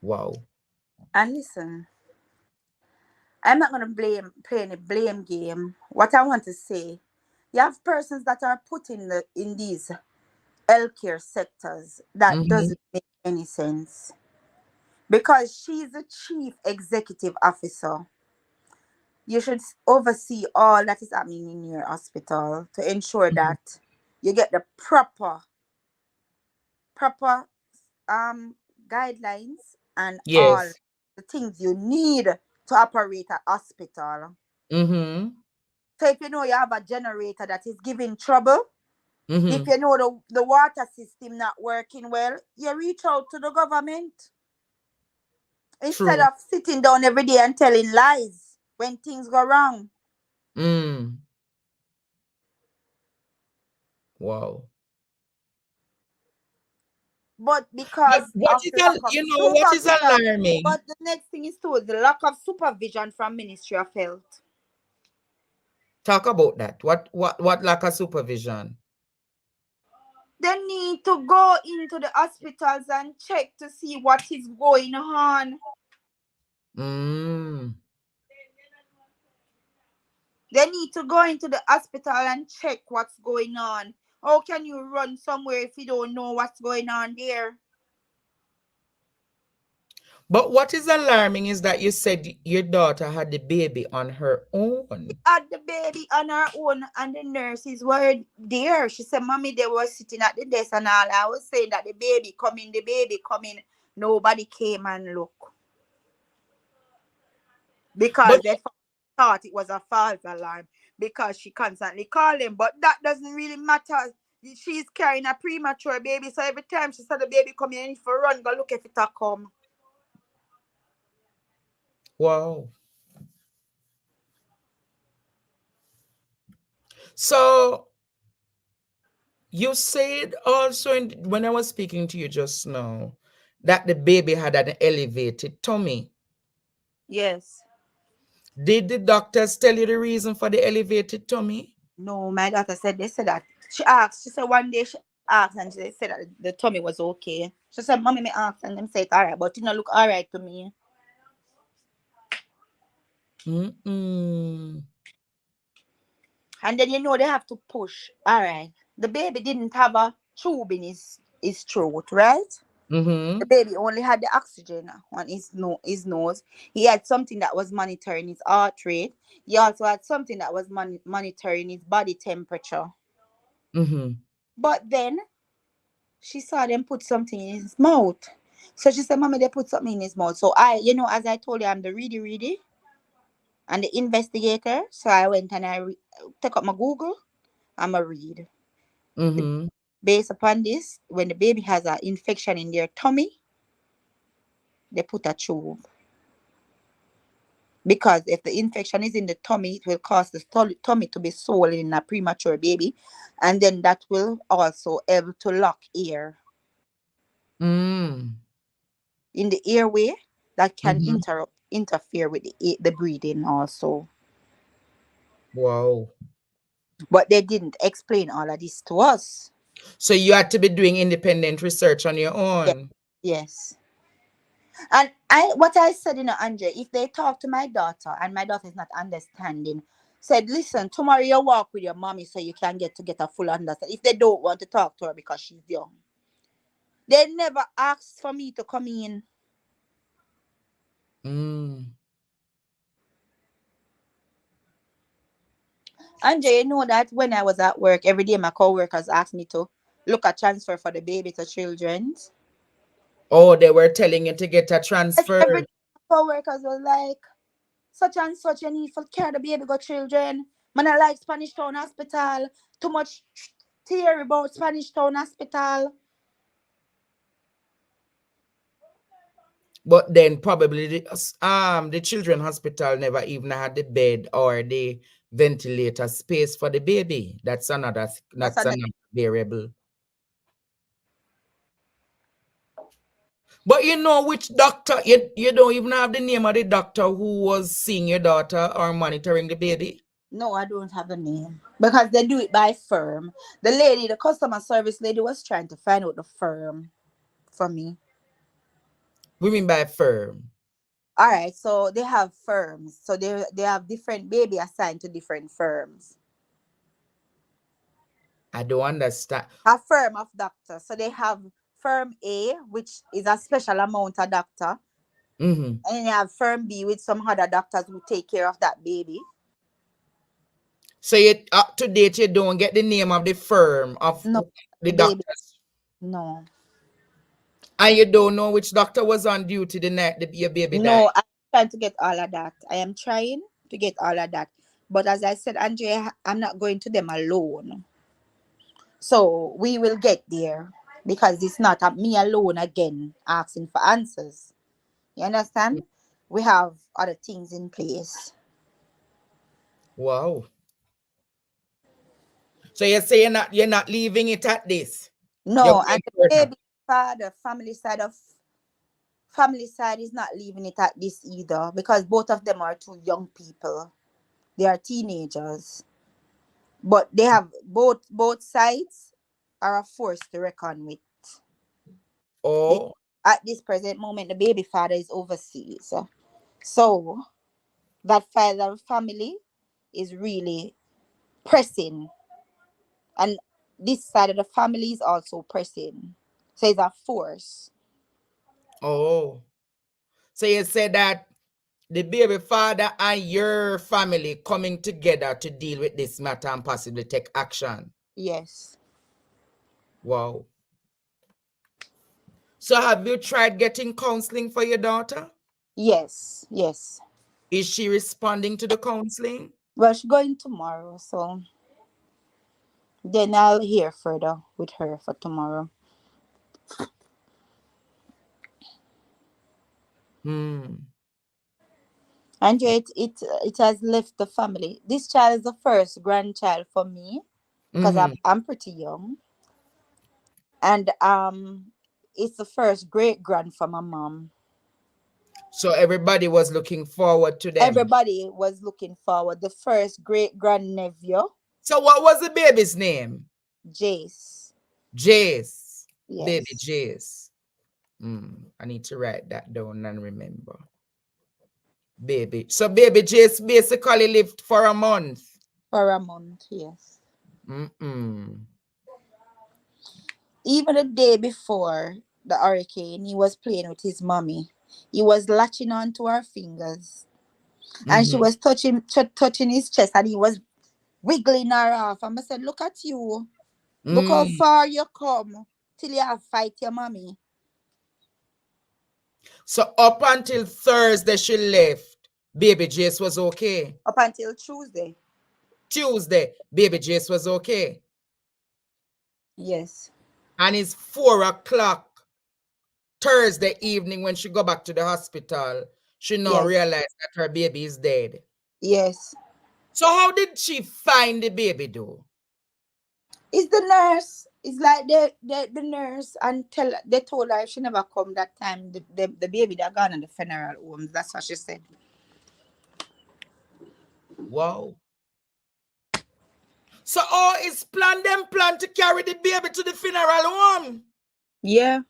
Wow. And listen, I'm not gonna play any blame game. What I want to say, you have persons that are put in these healthcare sectors that Mm-hmm. doesn't make any sense. Because she's a chief executive officer, you should oversee all that is happening in your hospital to ensure Mm-hmm. that you get the proper guidelines and all Yes. the things you need to operate a hospital. Mm-hmm. So if you know you have a generator that is giving trouble, if Mm-hmm. you know the water system not working well, you reach out to the government instead True. of sitting down every day and telling lies when things go wrong. Mm. Wow. But But because what of is lack of what is supervision, alarming? but the next thing is too, the lack of supervision from Ministry of Health. Talk about that. What lack of supervision? They need to go into the hospitals and check to see what is going on. Mm. They need to go into the hospital and check what's going on. How can you run somewhere if you don't know what's going on there? But what is alarming is that you said your daughter had the baby on her own. Had the baby on her own and the nurses were there. She said, Mommy, they were sitting at the desk and all. I was saying that the baby coming, the baby coming. Nobody came and look because But they thought it was a false alarm because she constantly called him. But that doesn't really matter. She's carrying a premature baby, so every time she saw the baby coming in, for run, go look if it a come. wow. So you said also when I was speaking to you just now that the baby had an elevated tummy. Yes. Did the doctors tell you the reason for the elevated tummy? No, my daughter said they said that. She said one day she asked and they said that the tummy was okay. She said, Mommy, me asked and them say it alright, but it don't look alright to me. Mm-mm. And then they have to push. Alright. The baby didn't have a tube in his throat, right? The Mm-hmm. baby only had the oxygen on his nose. He had something that was monitoring his heart rate. He also had something that was monitoring his body temperature. Mm-hmm. But then she saw them put something in his mouth. So she said, Mommy, they put something in his mouth. So as I told you, I'm the ready and the investigator. So I went and took up my Google. I'm a read. Mm-hmm. Based upon this, when the baby has an infection in their tummy, they put a tube. Because if the infection is in the tummy, it will cause the tummy to be swollen in a premature baby. And then that will also help to lock air Mm. in the airway that can Mhm. interfere with the breathing also. Wow. But they didn't explain all of this to us. So you had to be doing independent research on your Yes. own. Yes. And what I said, Andre, if they talk to my daughter and my daughter is not understanding, said, listen, tomorrow you walk with your mommy so you can get a full understanding. If they don't want to talk to her because she's young, they never asked for me to come in. Mm. Andre, you know that when I was at work, every day my co-workers asked me to look at transfer for the baby to children's. Oh, they were telling you to get a Like transfer. every day my co-workers was like, such and such, you need for care the baby got children. Man, I like Spanish Town Hospital. Too much theory about Spanish Town Hospital. But then probably the children hospital never even had the bed or the ventilator space for the baby. That's another variable. But you know which doctor, you don't even have the name of the doctor who was seeing your daughter or monitoring the baby? No, I don't have a name. Because they do it by firm. The customer service lady was trying to find out the firm for me. We mean by firm. All right, so they have firms. So they have different baby assigned to different firms. I don't understand. A firm of doctors. So they have firm A, which is a special amount of doctor. Mm-hmm. And then you have firm B with some other doctors who take care of that baby. So you up to date, you don't get the name of the firm of No, the baby. doctors. No. And you don't know which doctor was on duty the night your baby died. No, I'm trying to get all of that. I am trying to get all of that. But as I said, Andrea, I'm not going to them alone. So we will get there because it's not me alone again asking for answers. You understand? We have other things in place. Wow. So you say you're not leaving it at this. No, and the baby father, family side is not leaving it at this either because both of them are two young people. They are teenagers. But they have both sides are a force to reckon with. Oh. At this present moment, the baby father is overseas. So that father family is really pressing. And this side of the family is also pressing. So it's a force. Oh. So you said that the baby father and your family coming together to deal with this matter and possibly take action. Yes. Wow. So have you tried getting counseling for your daughter? Yes. Yes. Is she responding to the counseling? Well, she's going tomorrow, so then I'll hear further with her for tomorrow. And it has left the family. This child is the first grandchild for me because I'm pretty young. And it's the first great grand for my mom. So everybody was looking forward to them. Everybody was looking forward. The first great grandnephew. So what was the baby's name? Jace. Jace. Yes. Baby Jace. I need to write that down and remember. Baby. So baby Jace basically lived for a month. For a month, yes. Even the day before the hurricane, he was playing with his mommy. He was latching onto her fingers. And she was touching his chest and he was wiggling her off. And I said, look at you. Look how far you come till you have fight your mommy. So up until Thursday she left, baby Jace was okay. Up until Tuesday. Tuesday, baby Jace was okay. Yes. And it's 4 o'clock Thursday evening when she go back to the hospital, she now Yes. realized that her baby is dead. Yes. So how did she find the baby though? It's the nurse. It's like the nurse and they told her if she never come that time, the baby that gone in the funeral home. That's what she said. Wow. So is plan to carry the baby to the funeral home. Yeah.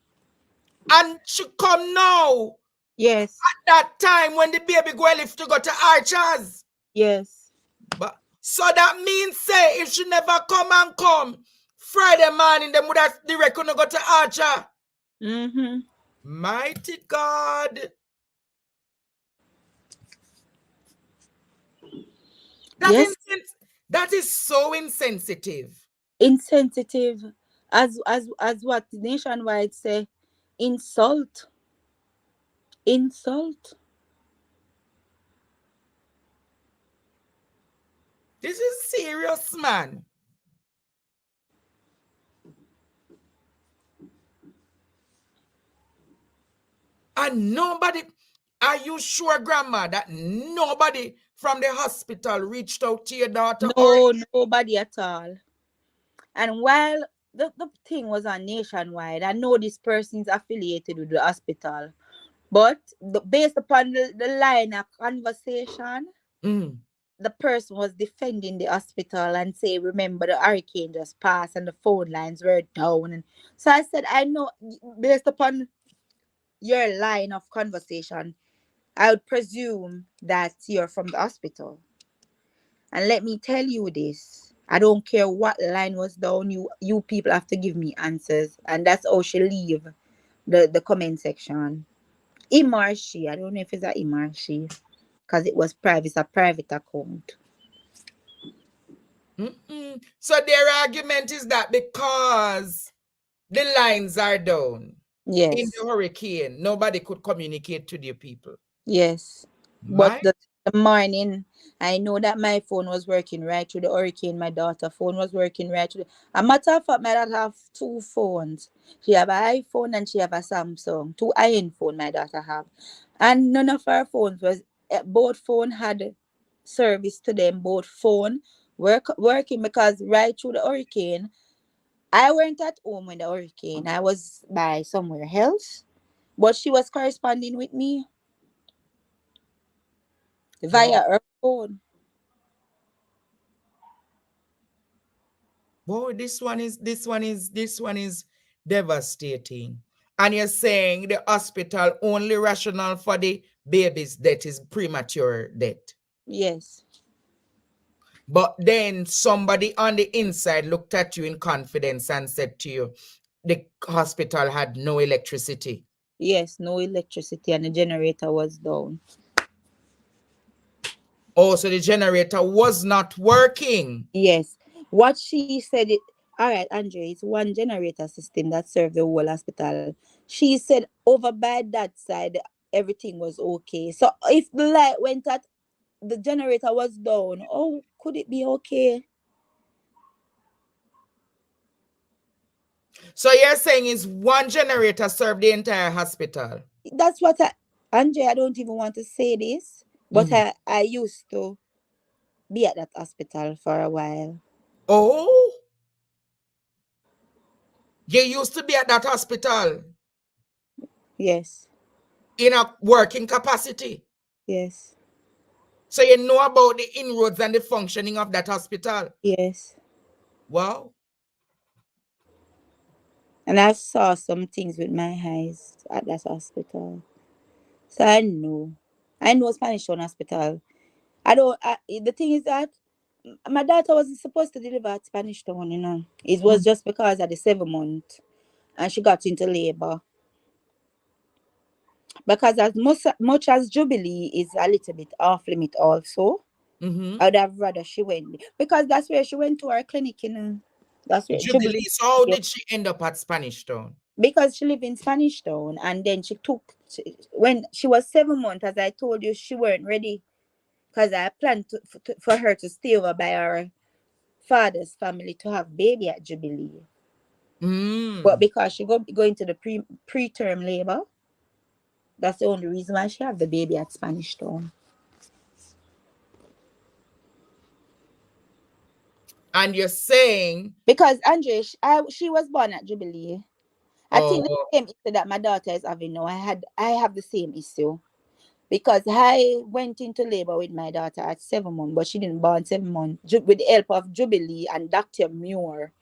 And she come now. Yes. At that time when the baby go live to go to Archers. Yes. But so that means say if she never come Friday morning, them would have direct gonna go to Archer. Mm-hmm. Mighty God. Yes. That is so insensitive. Insensitive. As what Nationwide say, insult. Insult. This is serious, man. And nobody, are you sure, Grandma, that nobody from the hospital reached out to your daughter? No, nobody at all. And while the thing was on Nationwide, I know this person is affiliated with the hospital. But based upon the line of conversation, the person was defending the hospital and say, remember the hurricane just passed and the phone lines were down. And so I said, I know based upon your line of conversation, I would presume that you're from the hospital. And let me tell you this. I don't care what line was down, you people have to give me answers. And that's how she leave the comment section. Him or she, I don't know if it's a him or she, because it was private, it's a private account. So their argument is that because the lines are down in Yes. the hurricane, nobody could communicate to the people. Yes. But the morning, I know that my phone was working right through the hurricane. My daughter's phone was working right through. A matter of fact, my daughter have two phones. She have an iPhone and she have a Samsung. Two iron phone my daughter have. And none of her phones was, both phone had service to them. Both phone working because right through the hurricane, I weren't at home when the hurricane. I was by somewhere else. But she was corresponding with me via her phone. Boy, this one is devastating. And you're saying the hospital only rationale for the baby's death is premature death. Yes. But then somebody on the inside looked at you in confidence and said to you, the hospital had no electricity. Yes, no electricity and the generator was down. Oh, so the generator was not working. Yes. What she said, all right, Andre, it's one generator system that served the whole hospital. She said over by that side, everything was okay. So if the light went out, the generator was down, oh, could it be okay? So you're saying is one generator served the entire hospital? That's what Andre, I don't even want to say this, but I used to be at that hospital for a while. Oh, you used to be at that hospital? Yes. In a working capacity? Yes. So you know about the inroads and the functioning of that hospital? Yes. Wow. And I saw some things with my eyes at that hospital. So I know. I know Spanish Town Hospital. The thing is that my daughter wasn't supposed to deliver at Spanish Town, you know. It was just because of the 7 month and she got into labor. Because as much as Jubilee is a little bit off limit also, I would have rather she went. Because that's where she went to her clinic, you know. That's where Jubilee. So how did she end up at Spanish Town? Because she lived in Spanish Town and then when she was 7 months, as I told you, she weren't ready because I planned for her to stay over by her father's family to have baby at Jubilee. But because she going to the preterm labor, that's the only reason why she have the baby at Spanish Town. And you're saying because Andre, she was born at Jubilee. I think the oh, same issue that my daughter is having now. I have the same issue. Because I went into labor with my daughter at 7 months, but she didn't born 7 months. With the help of Jubilee and Dr. Muir,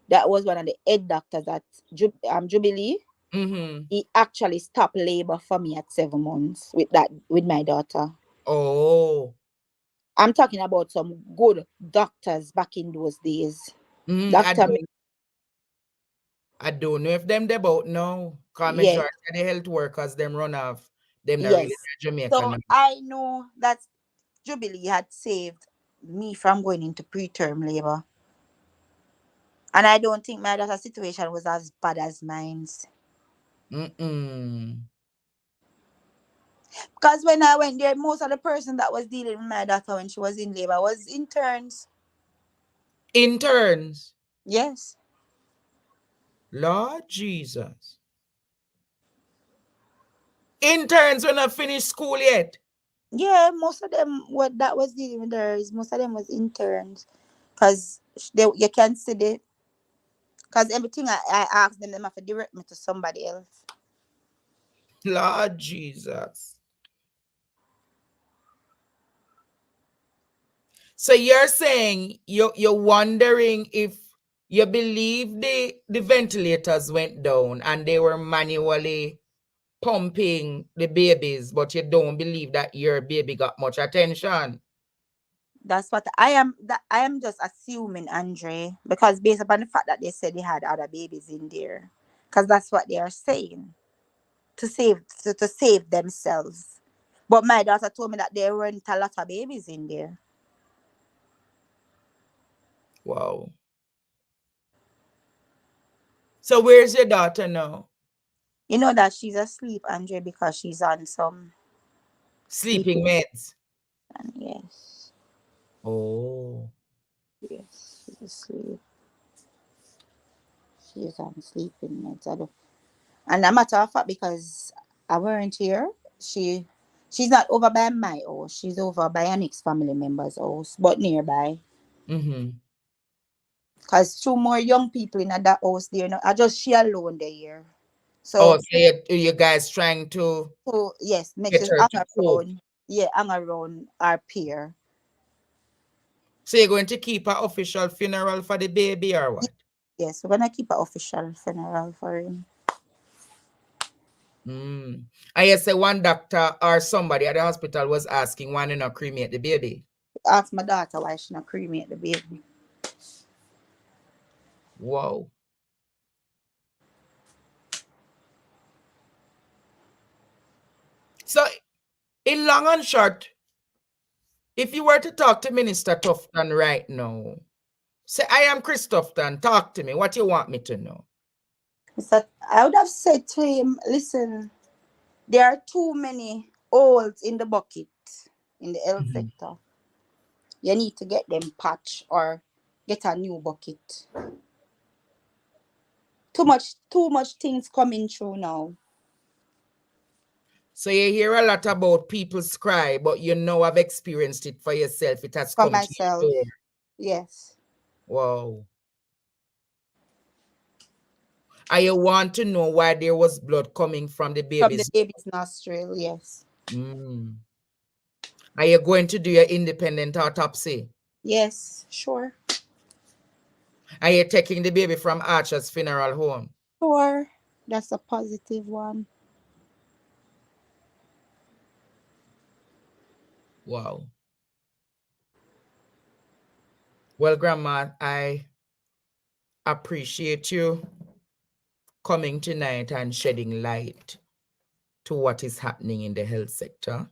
that was one of the head doctors at Jubilee. He actually stopped labor for me at 7 months with my daughter. Oh. I'm talking about some good doctors back in those days. I don't know if them they both know. Cause Yes. sure the health workers them run off. Them not Yes. really Jamaican. So I know that Jubilee had saved me from going into preterm labor. And I don't think my daughter's situation was as bad as mine's. Because when I went there, most of the person that was dealing with my daughter when she was in labor was interns. Interns? Yes. Lord Jesus. Interns when I finished school yet? Yeah, most of them what that was dealing with her is most of them was interns. Because you can see the because everything I asked them have to direct me to somebody else. Lord Jesus. So you're saying you're wondering if you believe the ventilators went down and they were manually pumping the babies, but you don't believe that your baby got much attention. That's what I am just assuming, Andre, because based upon the fact that they said they had other babies in there, because that's what they are saying to save themselves. But my daughter told me that there weren't a lot of babies in there. Wow. So where's your daughter now? You know that she's asleep, Andre, because she's on some sleeping meds. Yes. Oh. Yes, she's asleep. She's on sleeping meds. And a matter of fact, because I weren't here, she's not over by my house. She's over by an ex-family member's house, but nearby. Because two more young people in that house there. I just she alone there. So you guys trying to yes, make get sure her to cope. hang around our peer. So you're going to keep an official funeral for the baby or what? Yes, we're gonna keep an official funeral for him. I say one doctor or somebody at the hospital was asking why not cremate the baby. Ask my daughter why she not cremate the baby. Wow. So, in long and short, if you were to talk to Minister Tufton right now, say, I am Chris Tufton, talk to me. What you want me to know? I would have said to him, listen, there are too many holes in the bucket in the health sector. You need to get them patched or get a new bucket. Too much things coming through now. So you hear a lot about people's cry, but you know I've experienced it for yourself. It has come myself. to you. Yes. Wow. I want to know why there was blood coming from the baby's nostril, yes. Are you going to do your independent autopsy? Yes, sure. Are you taking the baby from Archer's funeral home? Sure. That's a positive one. Wow. Well, Grandma, I appreciate you coming tonight and shedding light to what is happening in the health sector.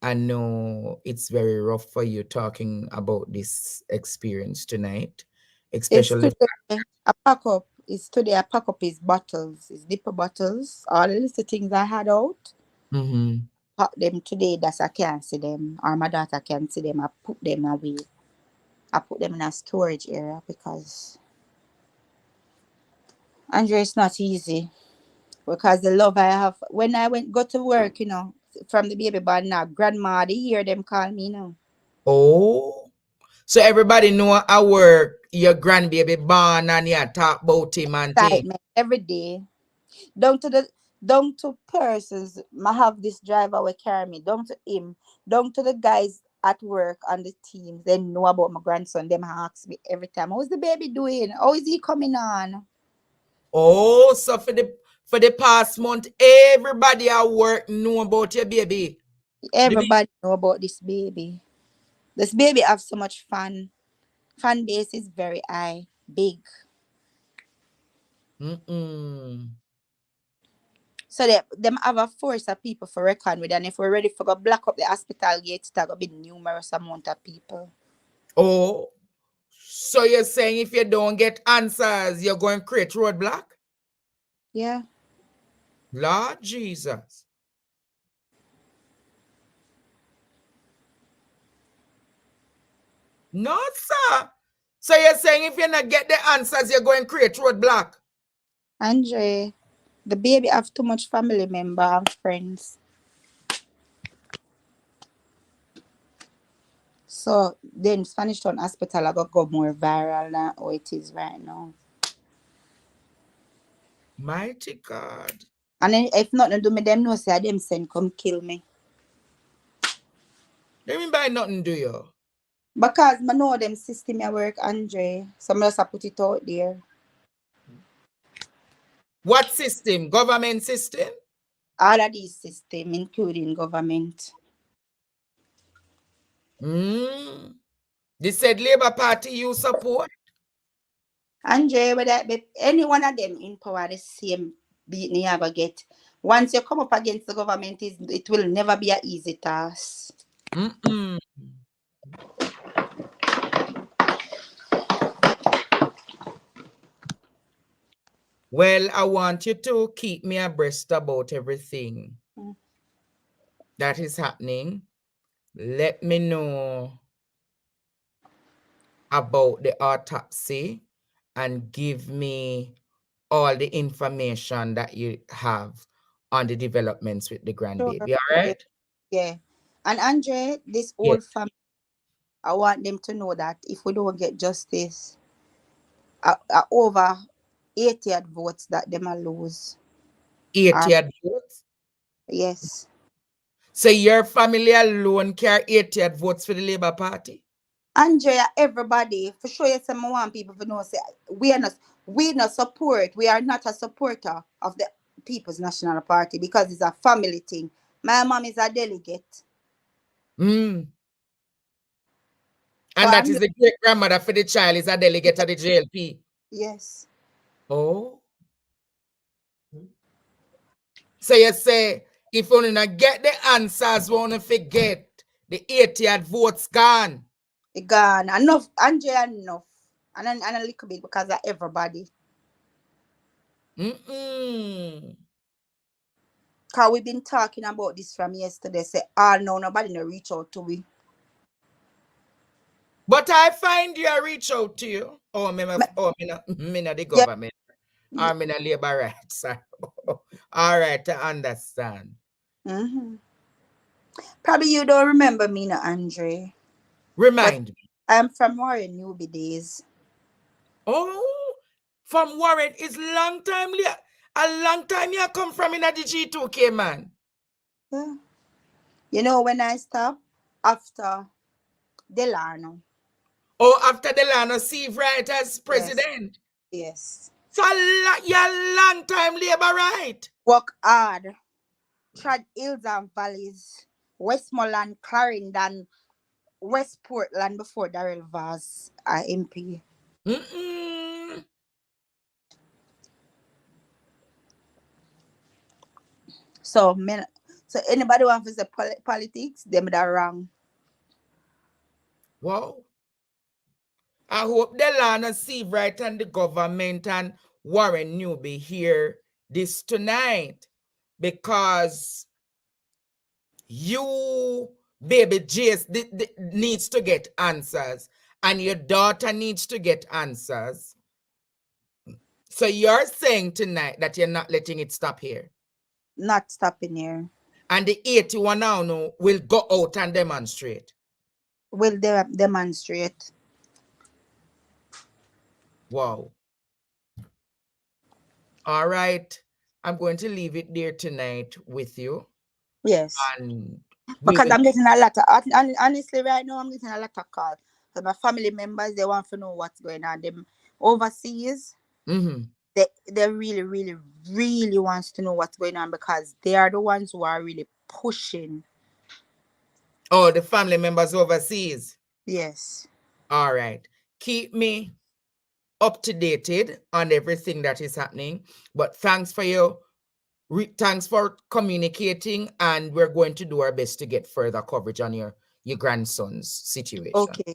I know it's very rough for you talking about this experience tonight, especially I pack up. It's today I pack up his bottles, his dipper bottles, all the little things I had out. Pack them today that I can't see them, or my daughter can see them. I put them away. I put them in a storage area because Andre, it's not easy because the love I have when I go to work, from the baby born now, grandma, they hear them call me now. Oh, so everybody know at work your grandbaby born and you talk about him and thing. Excitement every day. Down to persons. I have this driver will carry me. Down to him. Down to the guys at work on the team. They know about my grandson. Them ask me every time, how's the baby doing? How is he coming on? Oh, so for the past month, everybody at work know about your baby. Everybody know about this baby. This baby have so much fun. Fan base is very high, big. So them have a force of people for reckon with, and if we're ready for go block up the hospital gates, there gonna be numerous amount of people. Oh, so you're saying if you don't get answers, you're going to create roadblock? Yeah. Lord Jesus. No, sir. So you're saying if you not get the answers, you're going to create roadblock? Andre, the baby have too much family member and friends. So then Spanish Town Hospital I go more viral than how it is right now. Mighty God. And then if nothing do me, them know say them send come kill me. They mean by nothing do you? Because I know them system at work, Andre. So I just have put it out there. What system? Government system? All of these system, including government. They said Labour Party you support? Andre, whether any one of them in power, the same beating you ever get. Once you come up against the government, it will never be an easy task. Well, I want you to keep me abreast about everything that is happening. Let me know about the autopsy and give me all the information that you have on the developments with the grandbaby. Sure. All right? Yeah. And Andre, this Yes. old family, I want them to know that if we don't get justice, over 80 votes that them will lose. 80 votes? Yes. So your family alone carry 80 votes for the Labour Party? Andrea, everybody, for sure, yes, I want people to know, say, we not support, we are not a supporter of the People's National Party because it's a family thing. My mom is a delegate. And that is the great grandmother for the child is a delegate at the JLP? Yes. Oh. So you say, if you not get the answers, we want to forget the 80 votes gone. Gone. Enough, Andrea, enough. And a little bit because of everybody. Because we've been talking about this from yesterday. Say, no, nobody no reach out to me. But I find you reach out to you. Me not the government. Or me not labor rights. All right, I understand. Probably you don't remember me, no, Andre. Remind me. I'm from Warren Newbie days. Oh, from Warren is long time. A long time you come from in the G2K, man. Yeah. You know when I stopped? After Delano. Oh, after Delano Steve right as president? Yes. So you're long time labor right? Work hard. Trod hills and valleys. Westmoreland, Clarendon, West Portland before Darrell Vaz MP. So anybody want to say politics, them that wrong. Wow. I hope Delano Steve right and the government and Warren Newby hear this tonight, because you, baby Jace, needs to get answers, and your daughter needs to get answers. So you're saying tonight that you're not letting it stop here? Not stopping here. And the 81 now will go out and demonstrate? Will they demonstrate? Wow. All right. I'm going to leave it there tonight with you. Yes. And because I'm getting a lot of, honestly, right now, I'm getting a lot of calls. So my family members, they want to know what's going on. Them overseas, they really, really, really wants to know what's going on because they are the ones who are really pushing. Oh, the family members overseas? Yes. All right. Keep me up to dated on everything that is happening. But thanks for thanks for communicating, and we're going to do our best to get further coverage on your grandson's situation. Okay.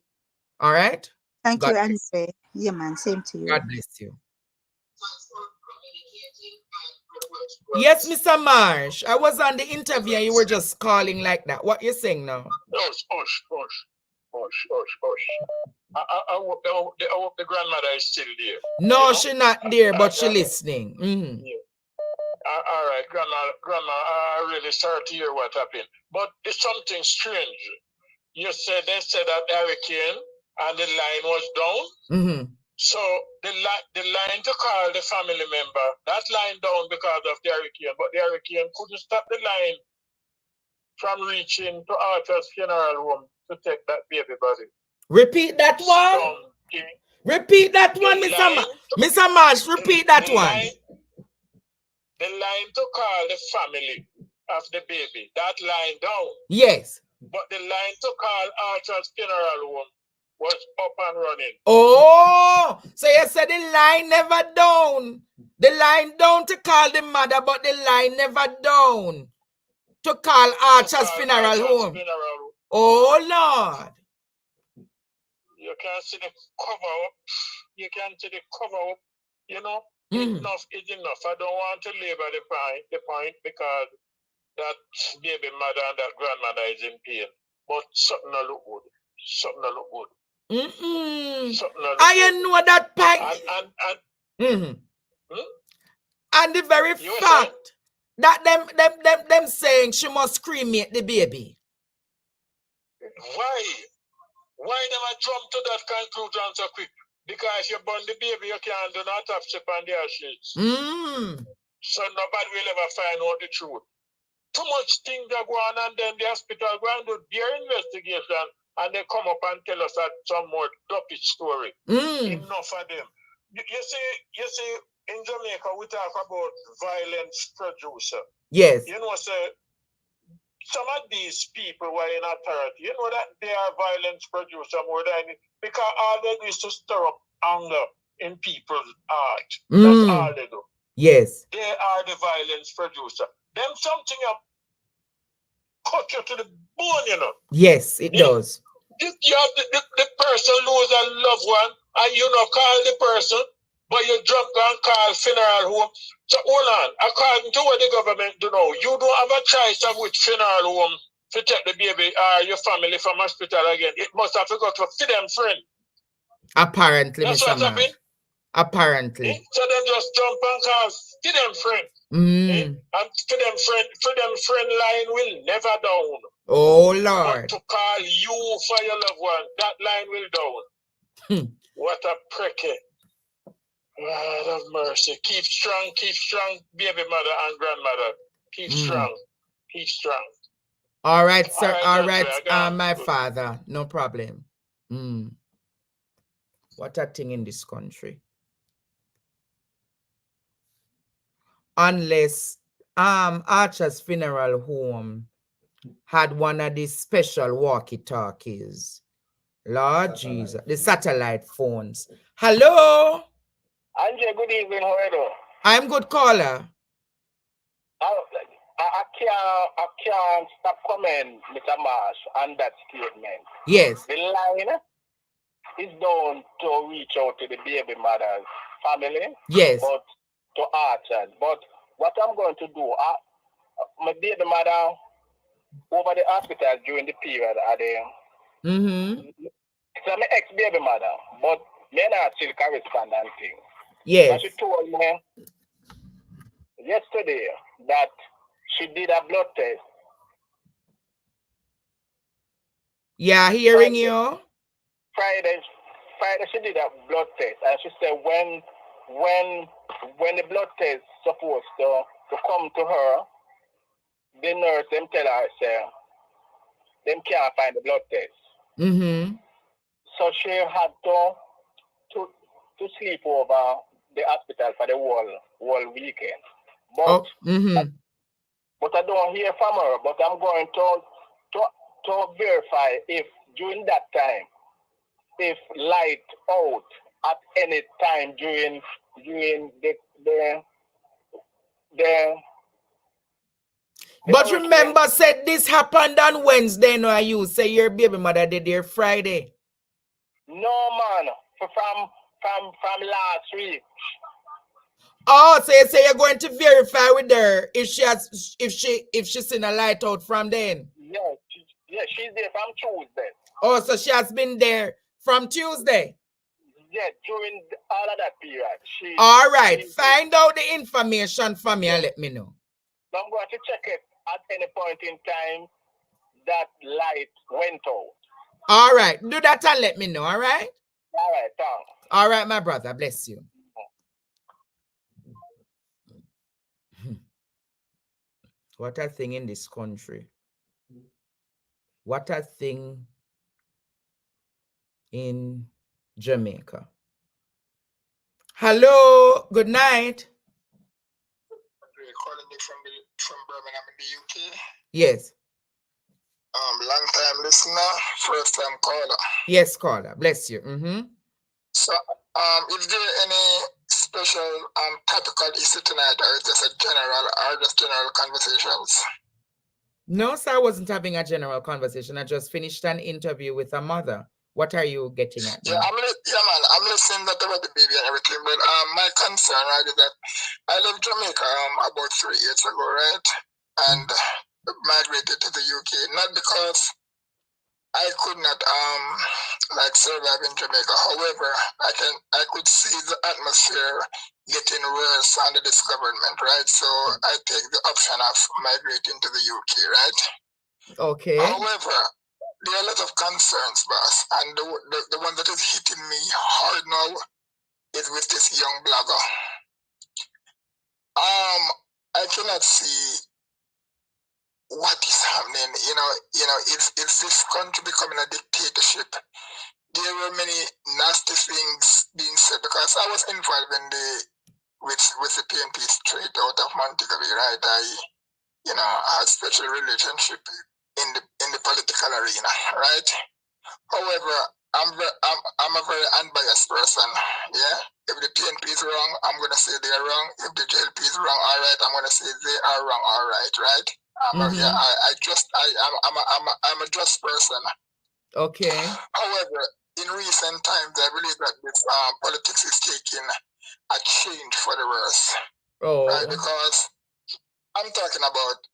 All right? Thank you, Andre. Yeah, man. Same to you. God bless you. Yes, Mr. Marsh. I was on the interview and you were just calling like that. What you saying now? Hush. I hope the grandmother is still there. No, she's not there, but she's listening. Yeah. All right, grandma, I'm really sorry to hear what happened. But it's something strange. You said they said that hurricane and the line was down. So the line to call the family member, that line down because of the hurricane, but the hurricane couldn't stop the line from reaching to Arthur's funeral home to take that baby body. Repeat that one. Repeat that one, Mr. Marsh. Repeat that one. The line to call the family of the baby, that line down. Yes. But the line to call Archer's funeral home was up and running. Oh, so you said the line never down. The line down to call the mother, but the line never down to call Archer's funeral home. Oh, Lord. You can see the cover up. You can see the cover up. You know, enough is enough. I don't want to labor the point because that baby mother and that grandmother is in pain. But something will look good. Something will look good. I know that point. And the very fact that them saying she must cremate the baby. Why never jump to that conclusion so quick? Because you burn the baby, you can't do not have chip on the ashes. So nobody will ever find out the truth. Too much things are going on, and then the hospital go and do their investigation, and they come up and tell us that some more dopey story. Enough of them. You see, in Jamaica, we talk about violence producer. Yes. You know, some of these people who are in authority, you know that they are violence producer more than because all they do is to stir up anger in people's heart. That's all they do. Yes. They are the violence producer. Them something up cut you to the bone, you know. Yes, it does. You have the person lose a loved one, and you know call the person, but you jump and call funeral home. So hold on, according to what the government do now, you don't have a choice of which funeral home to take the baby or your family from hospital again. It must have to go to them friend. Apparently, that's Mr. Marsh. Apparently. So then just jump and call to them friend. And for them friend line will never down. Oh Lord. But to call you for your loved one, that line will down. What a pricky. God of mercy. Keep strong, baby mother and grandmother. Keep strong. Keep strong. All right, sir. All right, my father. No problem. What a thing in this country. Unless Archer's funeral home had one of these special walkie-talkies. Lord Jesus. The satellite phones. Hello? Andre, good evening. How are you? I'm good, caller. I can't stop commenting, Mr. Marsh, on that statement. Yes. The line is down to reach out to the baby mother's family. Yes. But to Archer. But what I'm going to do, my baby mother over the hospital during the period are there. So my ex-baby mother, but me not still correspondent thing. Yes. And she told me yesterday that she did a blood test. Yeah, hearing you. Friday she did a blood test, and she said when the blood test supposed to come to her, the nurse them tell her say them can't find the blood test. Mm-hmm. So she had to sleep over the hospital for the whole weekend. But but I don't hear from her. But I'm going to verify if during that time, if light out at any time during the But remember, said this happened on Wednesday, no? You say your baby mother did there Friday. No, man, from last week. Oh, so you say you're going to verify with her if she's seen a light out from then? Yes, she's there from Tuesday. Oh, so she has been there from Tuesday? Yeah, during all of that period. All right, find out the information for me and let me know. I'm going to check it at any point in time that light went out. All right, do that and let me know, all right? All right, thanks. All right, my brother, bless you. What a thing in this country. What a thing in Jamaica. Hello, good night. Calling you from Birmingham in the UK. Yes. Long time listener, first time caller. Yes, caller. Bless you. So, is there any special topical issue tonight, or is this just general conversations? No, sir, I wasn't having a general conversation. I just finished an interview with a mother. What are you getting at? Yeah, man, I'm listening about the baby and everything, but my concern, right, is that I left Jamaica about 3 years ago, right, and migrated to the UK, not because I could not survive in Jamaica. However, I could see the atmosphere getting worse under this government, right? So I take the option of migrating to the UK, right? Okay. However, there are a lot of concerns, boss, and the one that is hitting me hard now is with this young blogger. I cannot see what is happening. It's this country becoming a dictatorship. There were many nasty things being said because I was involved in with the PNP straight out of Montgomery, right? I had special relationship in the political arena, right? However, I'm a very unbiased person. Yeah, if the PNP is wrong, I'm gonna say they are wrong. If the JLP is wrong, all right, I'm gonna say they are wrong, all right, right? I'm a just person. Okay. However, in recent times, I believe that this politics is taking a change for the worse. Oh. Right, because I'm talking about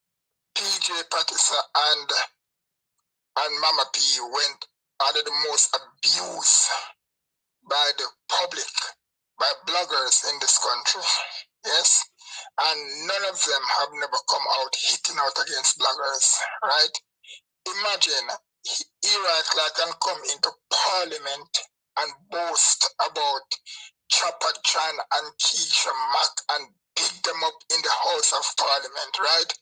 PJ Patterson and Mama P went under the most abuse by the public, by bloggers in this country. Yes? And none of them have never come out hitting out against bloggers, right? Imagine Ira Clark can come into parliament and boast about Chopper Chan and Keisha Mack and beat them up in the House of Parliament, right?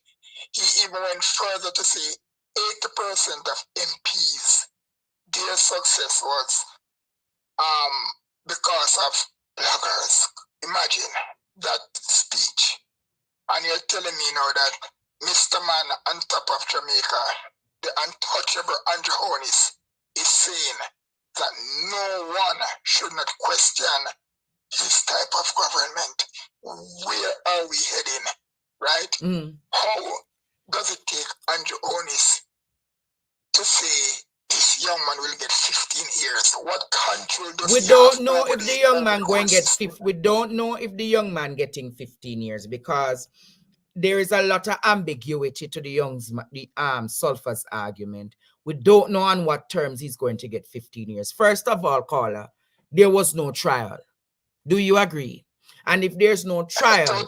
He even went further to say 80% of MPs, their success was because of bloggers. Imagine that speech. And you're telling me now that Mr. Man on top of Jamaica, the untouchable Andrew Hornis, is saying that no one should not question his type of government. Where are we heading? Right? How does it take Andrew Hornis to say this young man will get 15 years? What control does we he don't have know over if the the young man going course? get 50. We don't know if the young man getting 15 years because there is a lot of ambiguity to the Sulphur's argument. We don't know on what terms he's going to get 15 years. First of all, caller, there was no trial. Do you agree? And if there's no trial,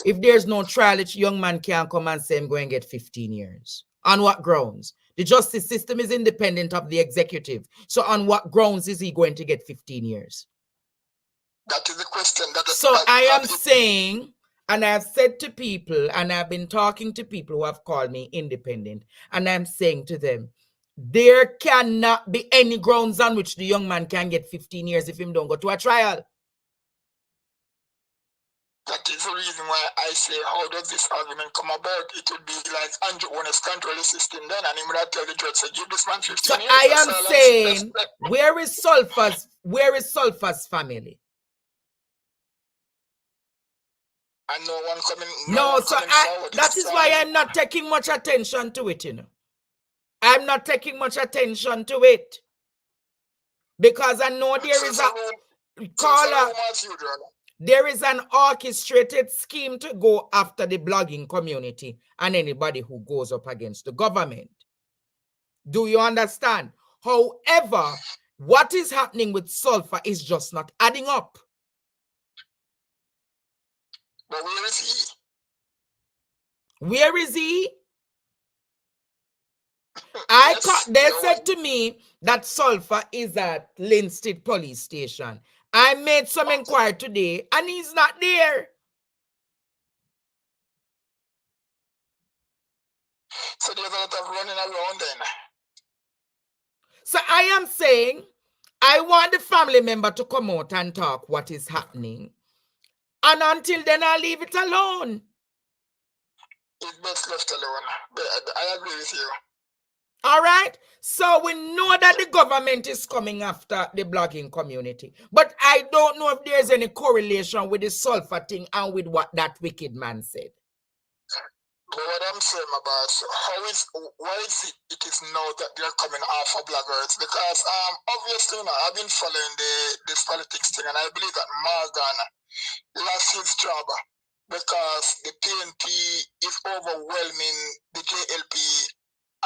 if there's no trial, each young man can't come and say I'm going to get 15 years. On what grounds? The justice system is independent of the executive. So on what grounds is he going to get 15 years? That is the question. I am saying, and I've said to people, and I've been talking to people who have called me independent, and I'm saying to them, there cannot be any grounds on which the young man can get 15 years if him don't go to a trial. That is the reason why I say, how does this argument come about? It would be like Andrew Honest control the system then, and he would have tell the judge, say, give this man 15 years. I am saying, where is Sulfa's family? And no one coming. That is why I'm not taking much attention to it, you know. I'm not taking much attention to it. Because I know there is there is an orchestrated scheme to go after the blogging community and anybody who goes up against the government. Do you understand? However, what is happening with Sulfur is just not adding up. But where is he? Where is he? They said to me that Sulfur is at Linstead Police Station. I made some inquiry today and he's not there. So there's a lot of running around then. So I am saying, I want the family member to come out and talk what is happening. And until then, I'll leave it alone. It's best left alone. But I agree with you. All right? So we know that the government is coming after the blogging community. But I don't know if there's any correlation with the Sulfur thing and with what that wicked man said. But what I'm saying about why is it is now that they're coming after bloggers? Because obviously, you know, I've been following this politics thing, and I believe that Morgan lost his job because the PNP is overwhelming the JLP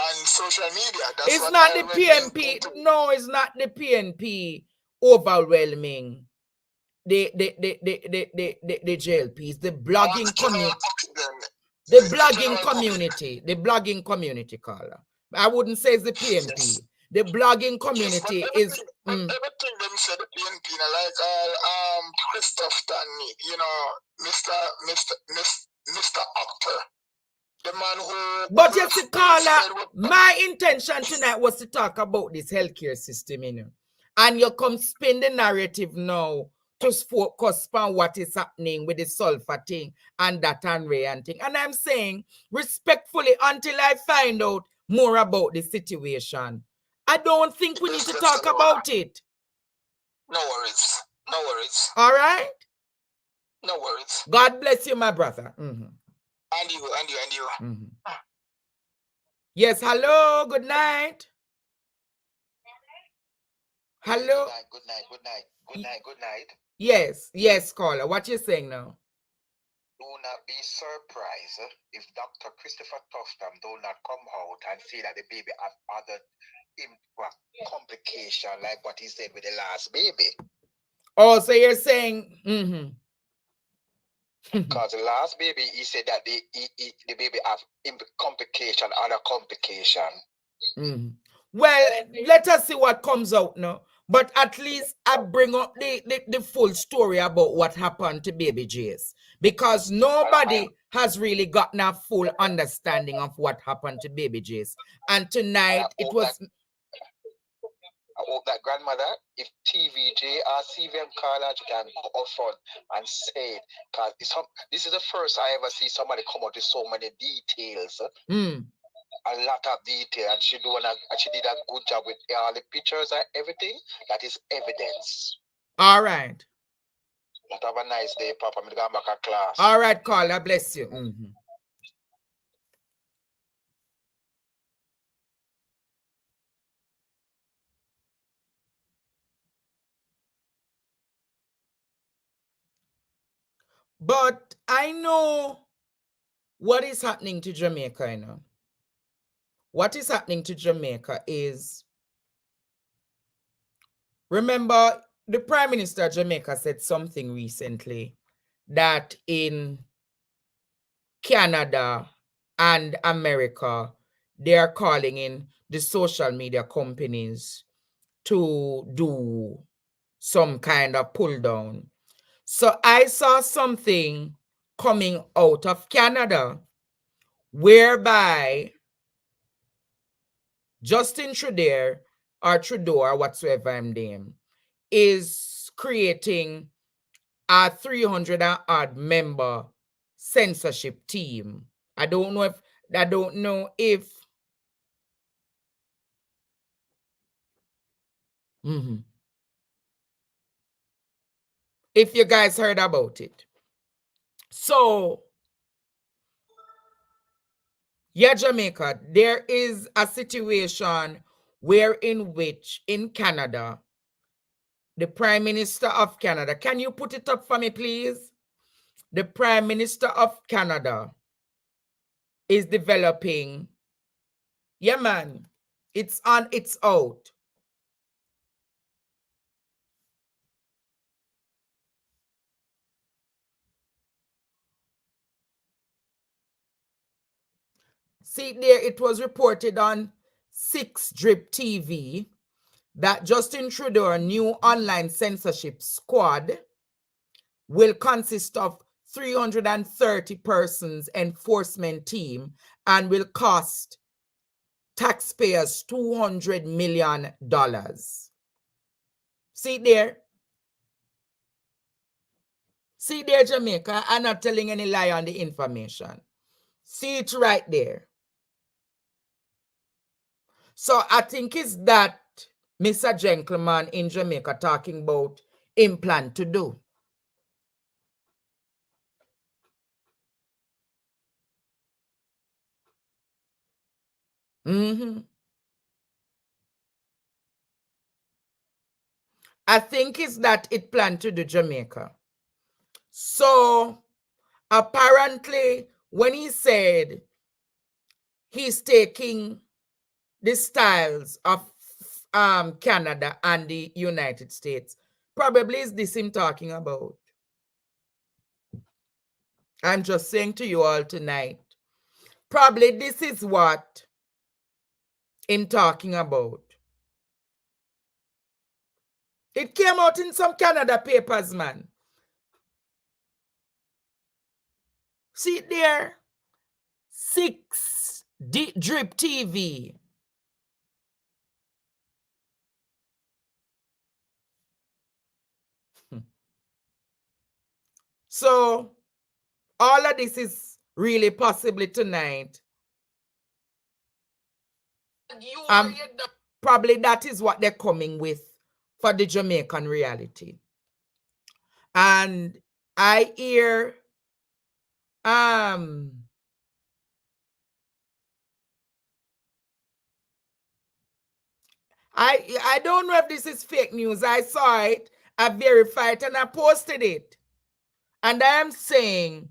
and social media. It's not the PNP. No, it's not the PNP overwhelming the JLPs, the blogging community. The blogging community, Carla. I wouldn't say it's the PNP. Yes. The blogging community is. Everything them said the PNP, like Christoph and you know, Mr. Octor. The man who. But you see, Carla, my intention tonight was to talk about this healthcare system, you know. And you come spin the narrative now to focus on what is happening with the Sulfur thing and that and Ray and thing. And I'm saying, respectfully, until I find out more about the situation, I don't think we need to talk about it. No worries. No worries. All right? No worries. God bless you, my brother. Mm-hmm. And you. Mm-hmm. Yes, hello, good night. Hello. Good night. Yes, caller. What you saying now? Do not be surprised if Dr. Christopher Tufton do not come out and say that the baby have other complication like what he said with the last baby. Oh, so you're saying, mm-hmm. Because the last baby, he said that the baby have complication, other complication. Mm-hmm. Well, let us see what comes out now. But at least I bring up the full story about what happened to baby Jace. Because nobody has really gotten a full understanding of what happened to baby Jace. And tonight it was... I hope that grandmother, if TVJ or CVM Carla, can go up front and say it. Because this is the first I ever see somebody come out with so many details. A lot of detail, and she did a good job with all the pictures and everything. That is evidence. All right. Have a nice day, Papa. I'm going back to class. All right, Carla, bless you. Mm-hmm. But I know what is happening to Jamaica, you know. What is happening to Jamaica is, remember, the Prime Minister of Jamaica said something recently that in Canada and America, they are calling in the social media companies to do some kind of pull down. So I saw something coming out of Canada whereby Justin Trudeau or whatsoever I'm name is creating a 300 and odd member censorship team. I don't know if if you guys heard about it. So yeah, Jamaica, there is a situation where in which in Canada, the Prime Minister of Canada, can you put it up for me, please? The Prime Minister of Canada is developing, yeah, man, it's out. See there, it was reported on 6 Drip TV that Justin Trudeau's new online censorship squad will consist of 330 persons enforcement team and will cost taxpayers $200 million. See there? See there, Jamaica? I'm not telling any lie on the information. See it right there. So I think it's that Mr. Gentleman in Jamaica talking about implant to do. I think it's that it planned to do Jamaica. So apparently when he said he's taking the styles of Canada and the United States, probably is this him talking about. I'm just saying to you all tonight, probably this is what him talking about. It came out in some Canada papers, man. See there? 6 Drip TV. So all of this is really possibly tonight. Probably that is what they're coming with for the Jamaican reality. And I hear I don't know if this is fake news. I saw it, I verified it, and I posted it. And I am saying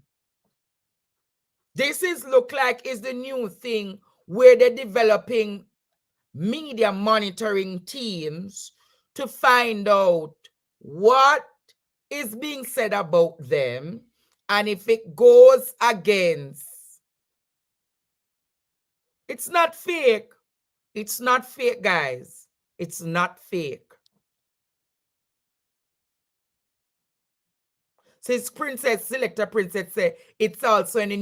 this is look like is the new thing where they're developing media monitoring teams to find out what is being said about them and if it goes against. It's not fake. It's not fake, guys. It's not fake. Says Princess, Selector Princess say it's also in the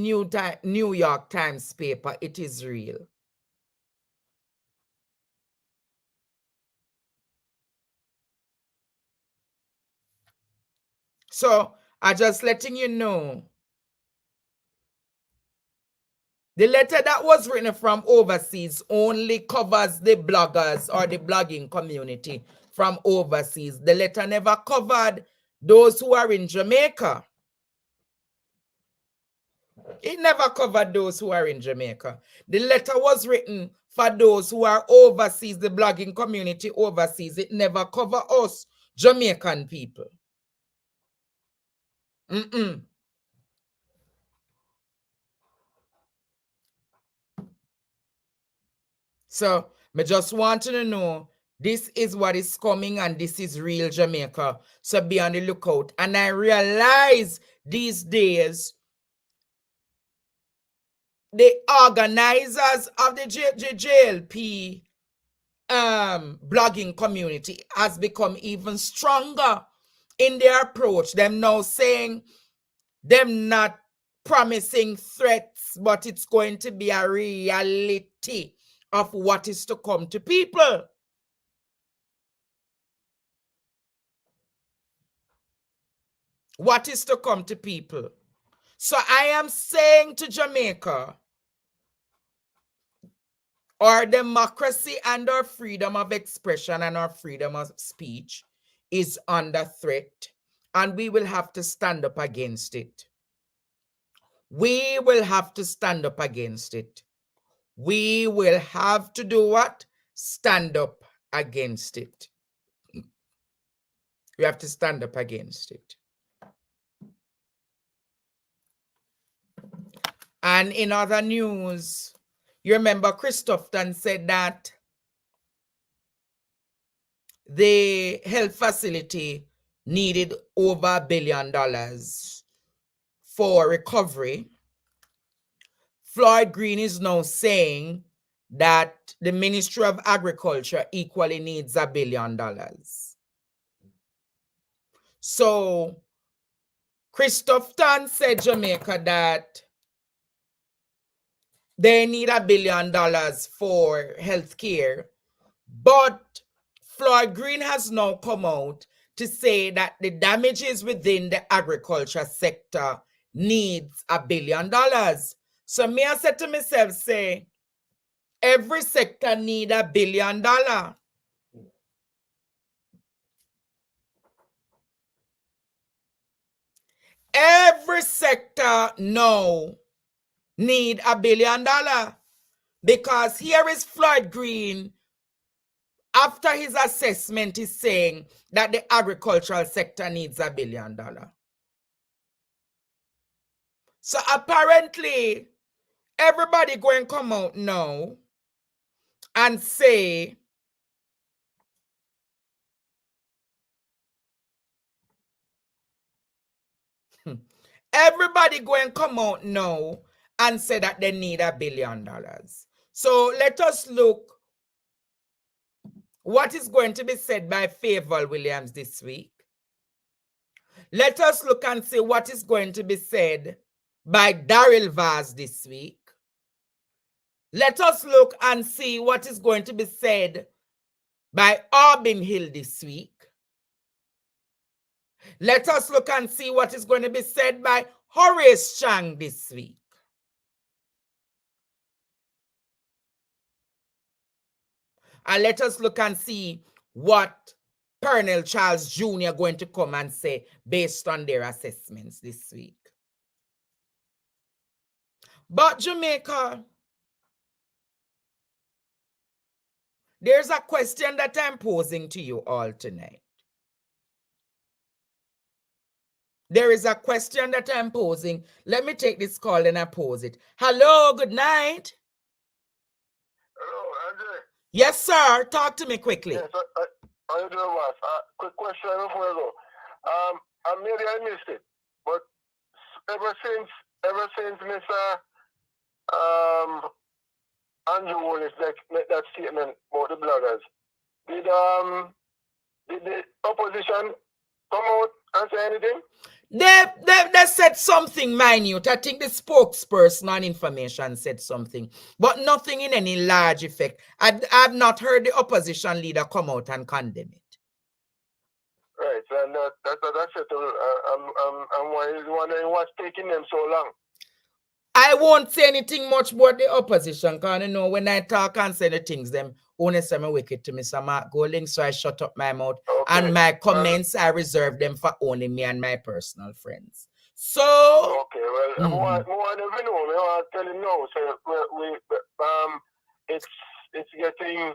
New York Times paper. It is real. So I'm just letting you know. The letter that was written from overseas only covers the bloggers or the blogging community from overseas. The letter never covered those who are in Jamaica. It never covered those who are in Jamaica. The letter was written for those who are overseas, the blogging community overseas. It never covered us, Jamaican people. So, I just want to know This is what is coming, and this is real Jamaica. So be on the lookout. And I realize these days, the organizers of the JLP blogging community has become even stronger in their approach. Them now saying, them not promising threats, but it's going to be a reality of what is to come to people. What is to come to people. So I am saying to Jamaica, our democracy and our freedom of expression and our freedom of speech is under threat, and we will have to stand up against it. We will have to stand up against it. We will have to do what? Stand up against it. We have to stand up against it. And in other news, you remember Christopherson said that the health facility needed over $1 billion for recovery. Floyd Green is now saying that the Ministry of Agriculture equally needs $1 billion. So Christopherson said Jamaica that they need $1 billion for health care, but Floyd Green has now come out to say that the damages within the agriculture sector needs $1 billion. So me I said to myself, say, every sector need $1 billion. Every sector now need $1 billion, because here is Floyd Green, after his assessment, is saying that the agricultural sector needs $1 billion. So apparently, everybody going to come out now and say everybody going to come out now and say that they need $1 billion. So let us look what is going to be said by Favour Williams this week. Let us look and see what is going to be said by Daryl Vaz this week. Let us look and see what is going to be said by Aubin Hill this week. Let us look and see what is going to be said by Horace Chang this week. And let us look and see what Pernell Charles Jr. going to come and say based on their assessments this week. But Jamaica, there's a question that I'm posing to you all tonight. There is a question that I'm posing. Let me take this call and I pose it. Hello, good night. Hello, Andre. Yes, sir. Talk to me quickly. Yes, how you doing, boss? Quick question before I go. Maybe I missed it, but ever since Mr. Andrew Wallace made that statement about the bloggers, did the opposition come out and say anything? They said something minute. I think the spokesperson on information said something, but nothing in any large effect. I've not heard the opposition leader come out and condemn it. Right, and that's it. I'm wondering what's taking them so long. I won't say anything much about the opposition, because you know when I talk and say the things, them only say me wicked to Mr. Mark Golding, so I shut up my mouth. Okay. And my comments, I reserve them for only me and my personal friends. So okay, well, I want to know. I tell him no. So it's getting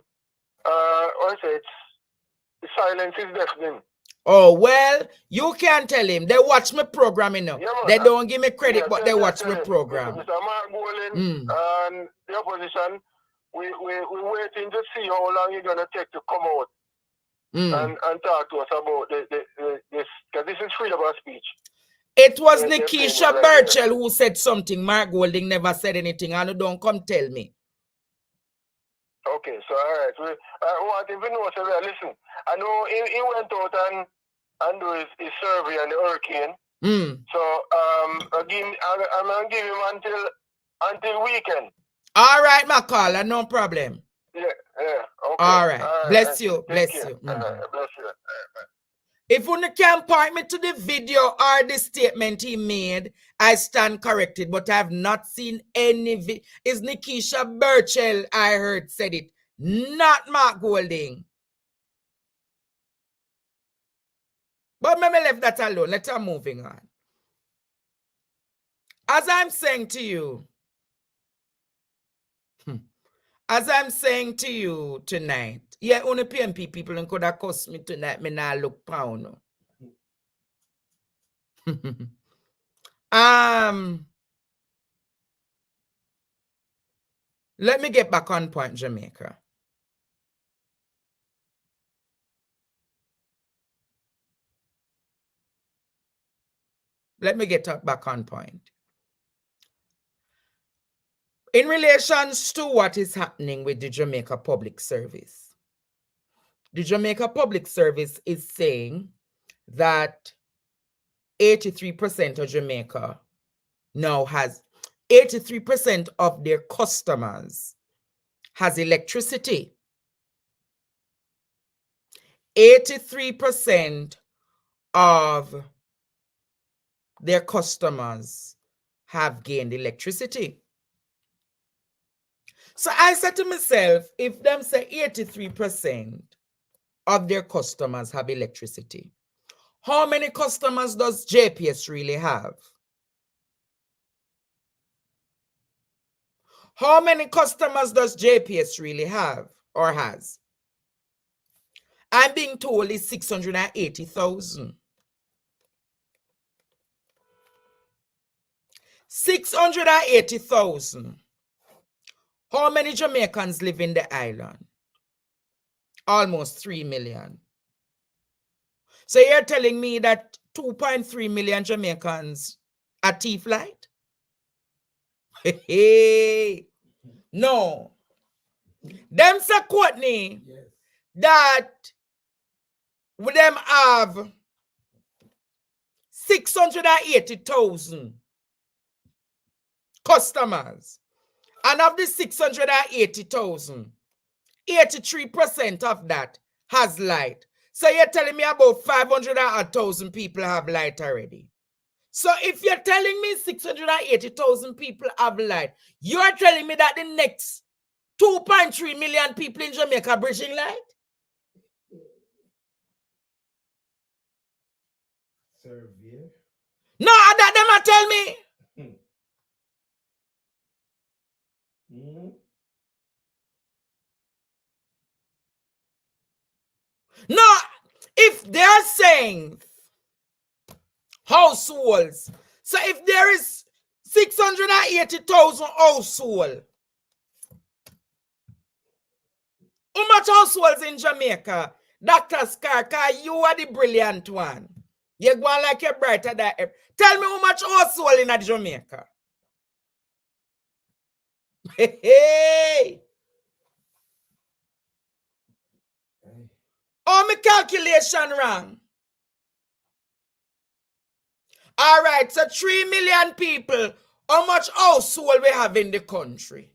the silence is deafening. Oh, well, you can tell him. They watch my program, you know. Yeah, they don't give me credit, but they watch my program. Mr. Mark Golding and the opposition, we're waiting to see how long you're going to take to come out and talk to us about this, because this is freedom of speech. It was Nikisha Burchell who said something. Mark Golding never said anything. And don't come tell me. Okay, so all right. I want him to know, so listen, I know he went out and do his survey on the hurricane. So I'm gonna give him until weekend. All right, my caller, no problem. Yeah, okay. All right. Bless you. Bless you. Bless you. If you can point me to the video or the statement he made, I stand corrected, but I have not seen any It's Nikisha Burchell, I heard, said it, not Mark Golding. But maybe leave that alone. Let's moving on. As I'm saying to you tonight, yeah, only PMP people and could have cost me tonight, me now look pound. Let me get back on point, Jamaica. Let me get back on point. In relation to what is happening with the Jamaica Public Service, the Jamaica Public Service is saying that 83% of Jamaica now has 83% of their customers has electricity. 83% of their customers have gained electricity. So I said to myself, if them say 83% of their customers have electricity, how many customers does JPS really have? How many customers does JPS really have or has? I'm being told it's 680,000. 680,000. How many Jamaicans live in the island? Almost 3 million. So you're telling me that 2.3 million Jamaicans are T-flight? Hey, no. Them say Courtney that with them have 680,000 customers. And of the 680,000, 83% of that has light. So you're telling me about 500,000 people have light already. So if you're telling me 680,000 people have light, you're telling me that the next 2.3 million people in Jamaica bridging light? Survey. No, that them a tell me. No, if they're saying households, so if there is 680,000 households, how much households in Jamaica? Dr. Skarka, you are the brilliant one. You're going like you're brighter than ever. Tell me how much household in Jamaica. Hey. Oh, my calculation wrong. All right, so 3 million people. How much household we have in the country?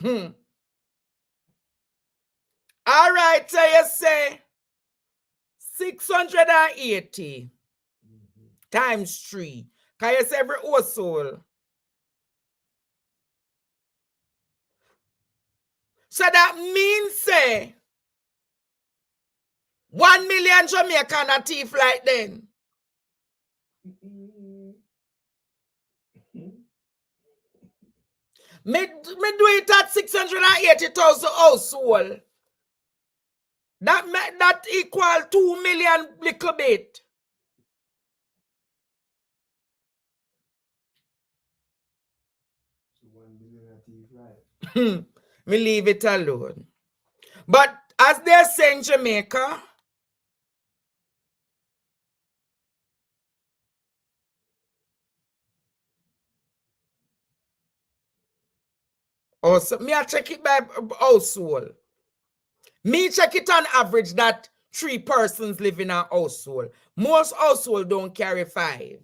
All right, so you say 680 times 3. Can you say every household? So that means, say, 1 million Jamaican a thief like then. Me do it at 680,000 household. That equal 2 million little bit. Me leave it alone. But as they're saying Jamaica, also, me I check it by household. Me check it on average that 3 persons live in a household. Most households don't carry 5.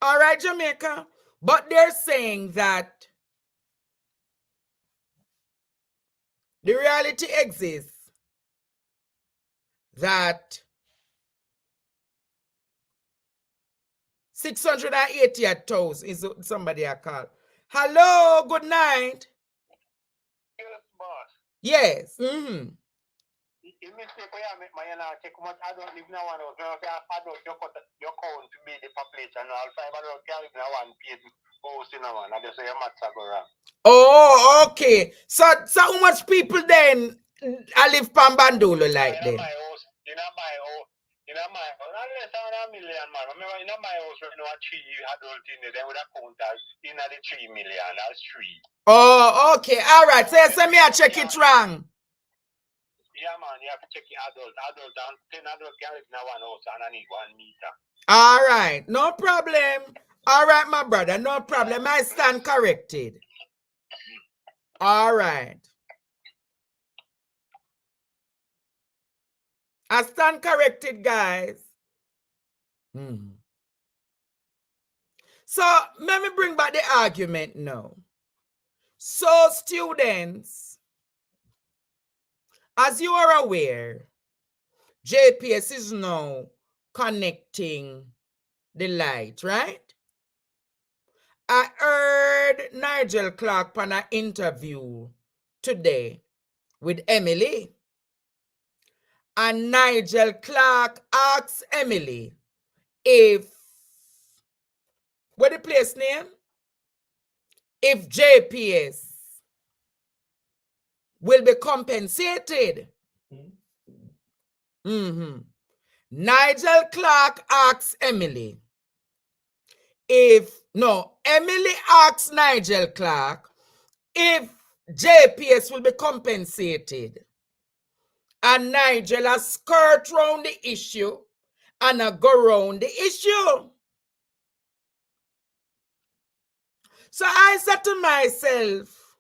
All right, Jamaica. But they're saying that the reality exists that 680,000 is somebody I call. Hello, good night. Yes, boss. Yes. You mistake where I make my check how much I don't live now one house. When I say I don't your count to be the population now. I'll find out can live now one paid house in a one. I just say your maths are go wrong. Oh, okay. So how much people then I live Pambandolo like in them? my house, unless I'm 1 million, man. Remember, in my house, when you 3 adult in there, they would have counted in the 3 million. That's 3. Oh, okay. All right. So you say me I check it wrong. Yeah, man, you have to check the adult and 10 adult can live in one house and I need 1 meter. All right. No problem. All right, my brother. No problem. I stand corrected. All right. I stand corrected, guys. So let me bring back the argument now. So students, as you are aware, JPS is now connecting the light, right? I heard Nigel Clark on an interview today with Emily. And Nigel Clark asked Emily if, what the place name? If JPS will be compensated. Nigel Clark asks Emily Emily asks Nigel Clark if JPS will be compensated. And Nigel has skirt round the issue and go round the issue. So I said to myself,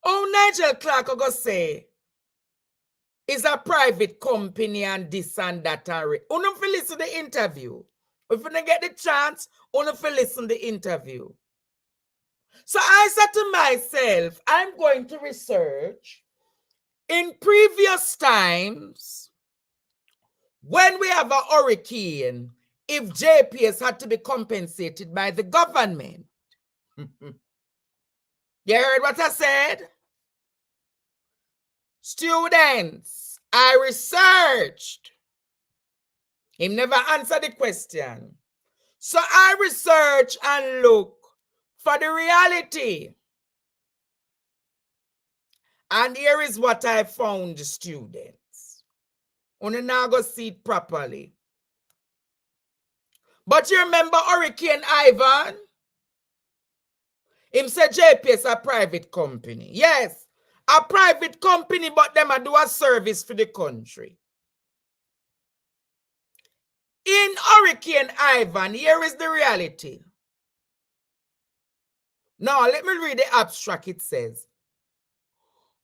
oh, Nigel Clark will go say, it's a private company and this and that. Uno fi listen to the interview. If you don't get the chance, uno fi listen to the interview. So I said to myself, I'm going to research in previous times when we have a hurricane, if JPS had to be compensated by the government. You heard what I said? Students, I researched. He never answered the question. So I research and look for the reality. And here is what I found, students. Only now go see it properly. But you remember Hurricane Ivan? Him said JPS a private company. Yes, a private company, but them a do a service for the country. In Hurricane Ivan, here is the reality. Now, let me read the abstract. It says,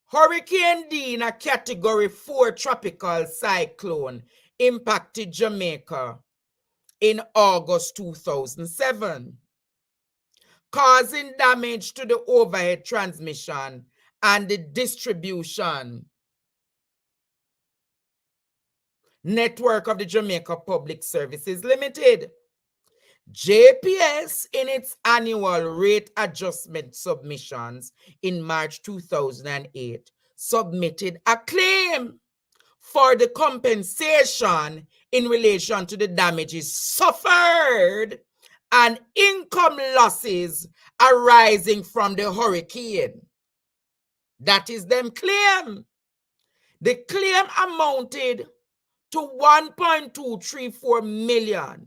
Hurricane Dean, a Category 4 tropical cyclone, impacted Jamaica in August 2007, causing damage to the overhead transmission and the distribution network of the Jamaica Public Services Limited. JPS, in its annual rate adjustment submissions in March 2008, submitted a claim for the compensation in relation to the damages suffered and income losses arising from the hurricane. That is them claim. The claim amounted to 1.234 million.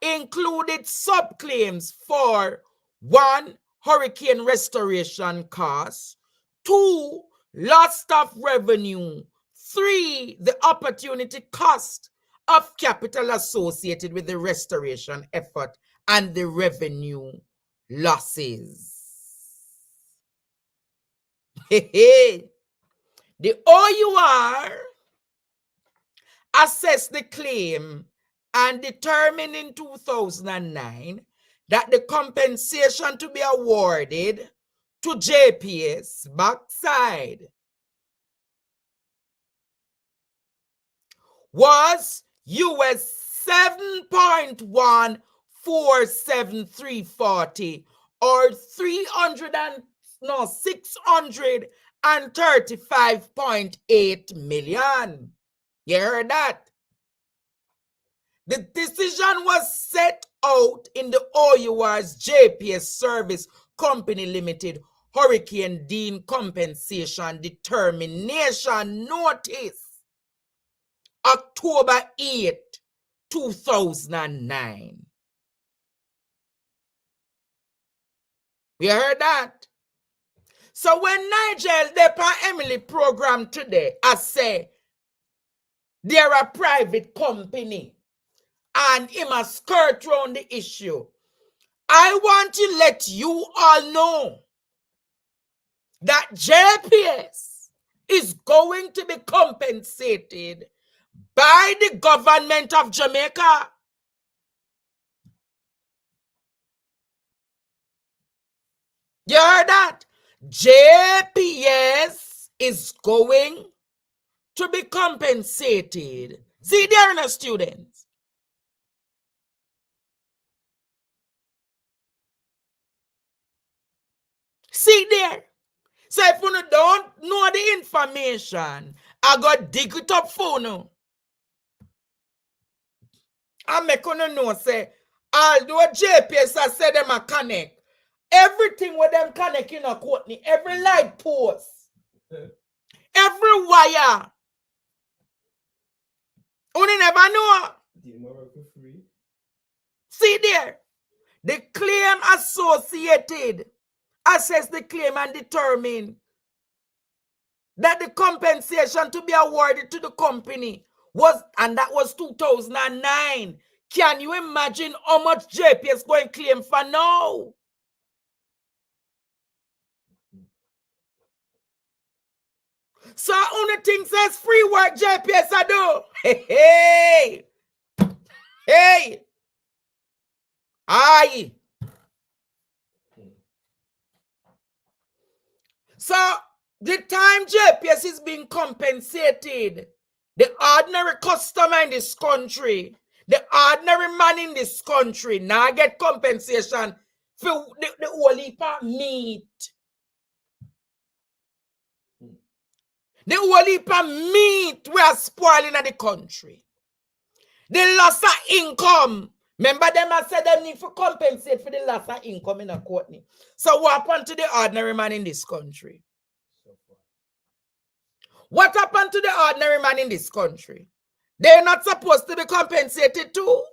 included subclaims for 1. Hurricane restoration costs, 2. Loss of revenue, 3. The opportunity cost of capital associated with the restoration effort and the revenue losses. The OUR assessed the claim and determined in 2009 that the compensation to be awarded to JPS backside was US 7.147,340 or 635.8 million. You heard that? The decision was set out in the OUR's JPS Service Company Limited Hurricane Dean Compensation Determination Notice, October 8, 2009. You heard that? So when Nigel Depa Emily program today, I say they're a private company and him a skirt around the issue. I want to let you all know that JPS is going to be compensated by the government of Jamaica. You heard that? JPS is going to be compensated. See there, no students. See there. So if you don't know the information, I got dig it up for you. I make you know, say, although JPS I say them a connect, everything with them connect in a Courtney, every light post, every wire. You never know. See there, the claim associated assess the claim and determine that the compensation to be awarded to the company was, and that was 2009. Can you imagine how much JPS going to claim for now? So only thing says free work JPS I do. Hey. Aye. So the time JPS is being compensated, the ordinary customer in this country, the ordinary man in this country now get compensation for the whole heap of meat. The whole heap of meat we are spoiling in the country. The loss of income. Remember them I said they need to compensate for the loss of income in a Courtney. So what happened to the ordinary man in this country? What happened to the ordinary man in this country? They're not supposed to be compensated too.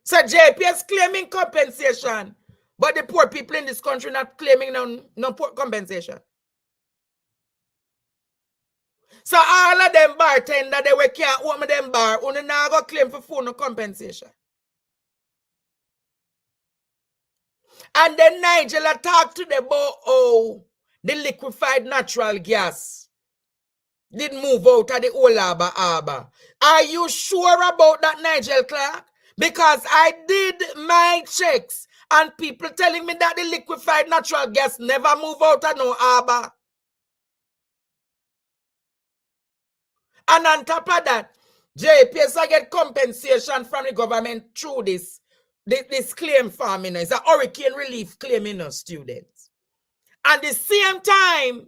So JPS claiming compensation, but the poor people in this country not claiming no poor compensation. So all of them bartender, they can't open them bar, only now go claim for full no compensation. And then Nigel talked to them about how the liquefied natural gas did move out of the old harbor. Are you sure about that, Nigel Clark? Because I did my checks and people telling me that the liquefied natural gas never move out of no harbor. And on top of that, JPS I get compensation from the government through this claim farming. It's a hurricane relief claim, students. At the same time,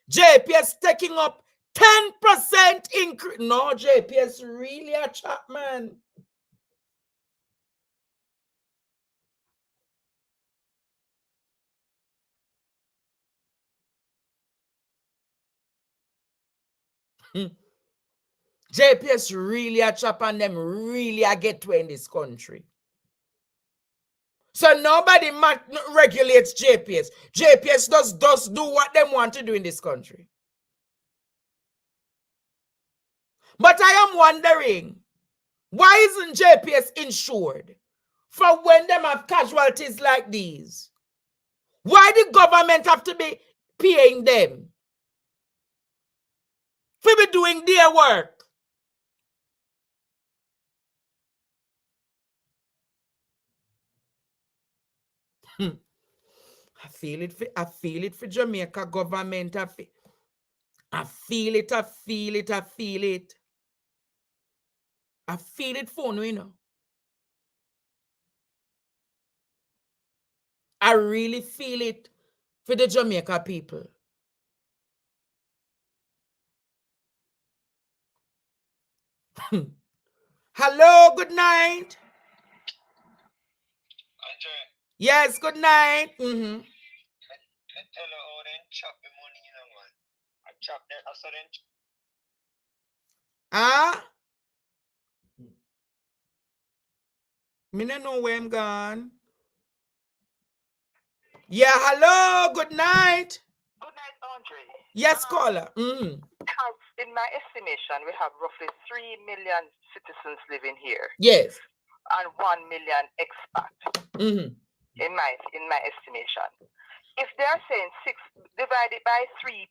JPS taking up 10% increase. No, JPS really a chat, man. JPS really a chop and them really a get to in this country. So nobody regulates JPS. JPS does do what them want to do in this country. But I am wondering, why isn't JPS insured for when them have casualties like these? Why the government have to be paying them for be doing their work? I feel it for Jamaica government. I feel it for no, you know. I really feel it for the Jamaica people. Hello, good night. Yes, good night. Me no know where I'm gone. Yeah, hello, good night. Good night, Andre. Yes, caller. In my estimation, we have roughly 3 million citizens living here. Yes. And 1 million expats. In my estimation. If they are saying 6 divided by 3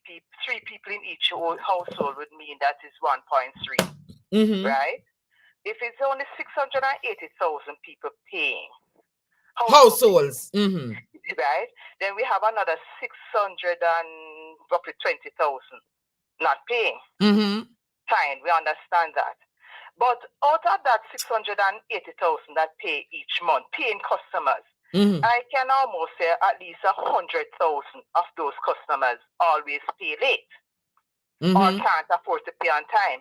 people in each household would mean that is 1.3. Right? If it's only 680,000 people paying households, right? Then we have another 600 and roughly 20,000 not paying. Fine, we understand that. But out of that 680,000 that pay each month, paying customers, I can almost say at least 100,000 of those customers always pay late or can't afford to pay on time.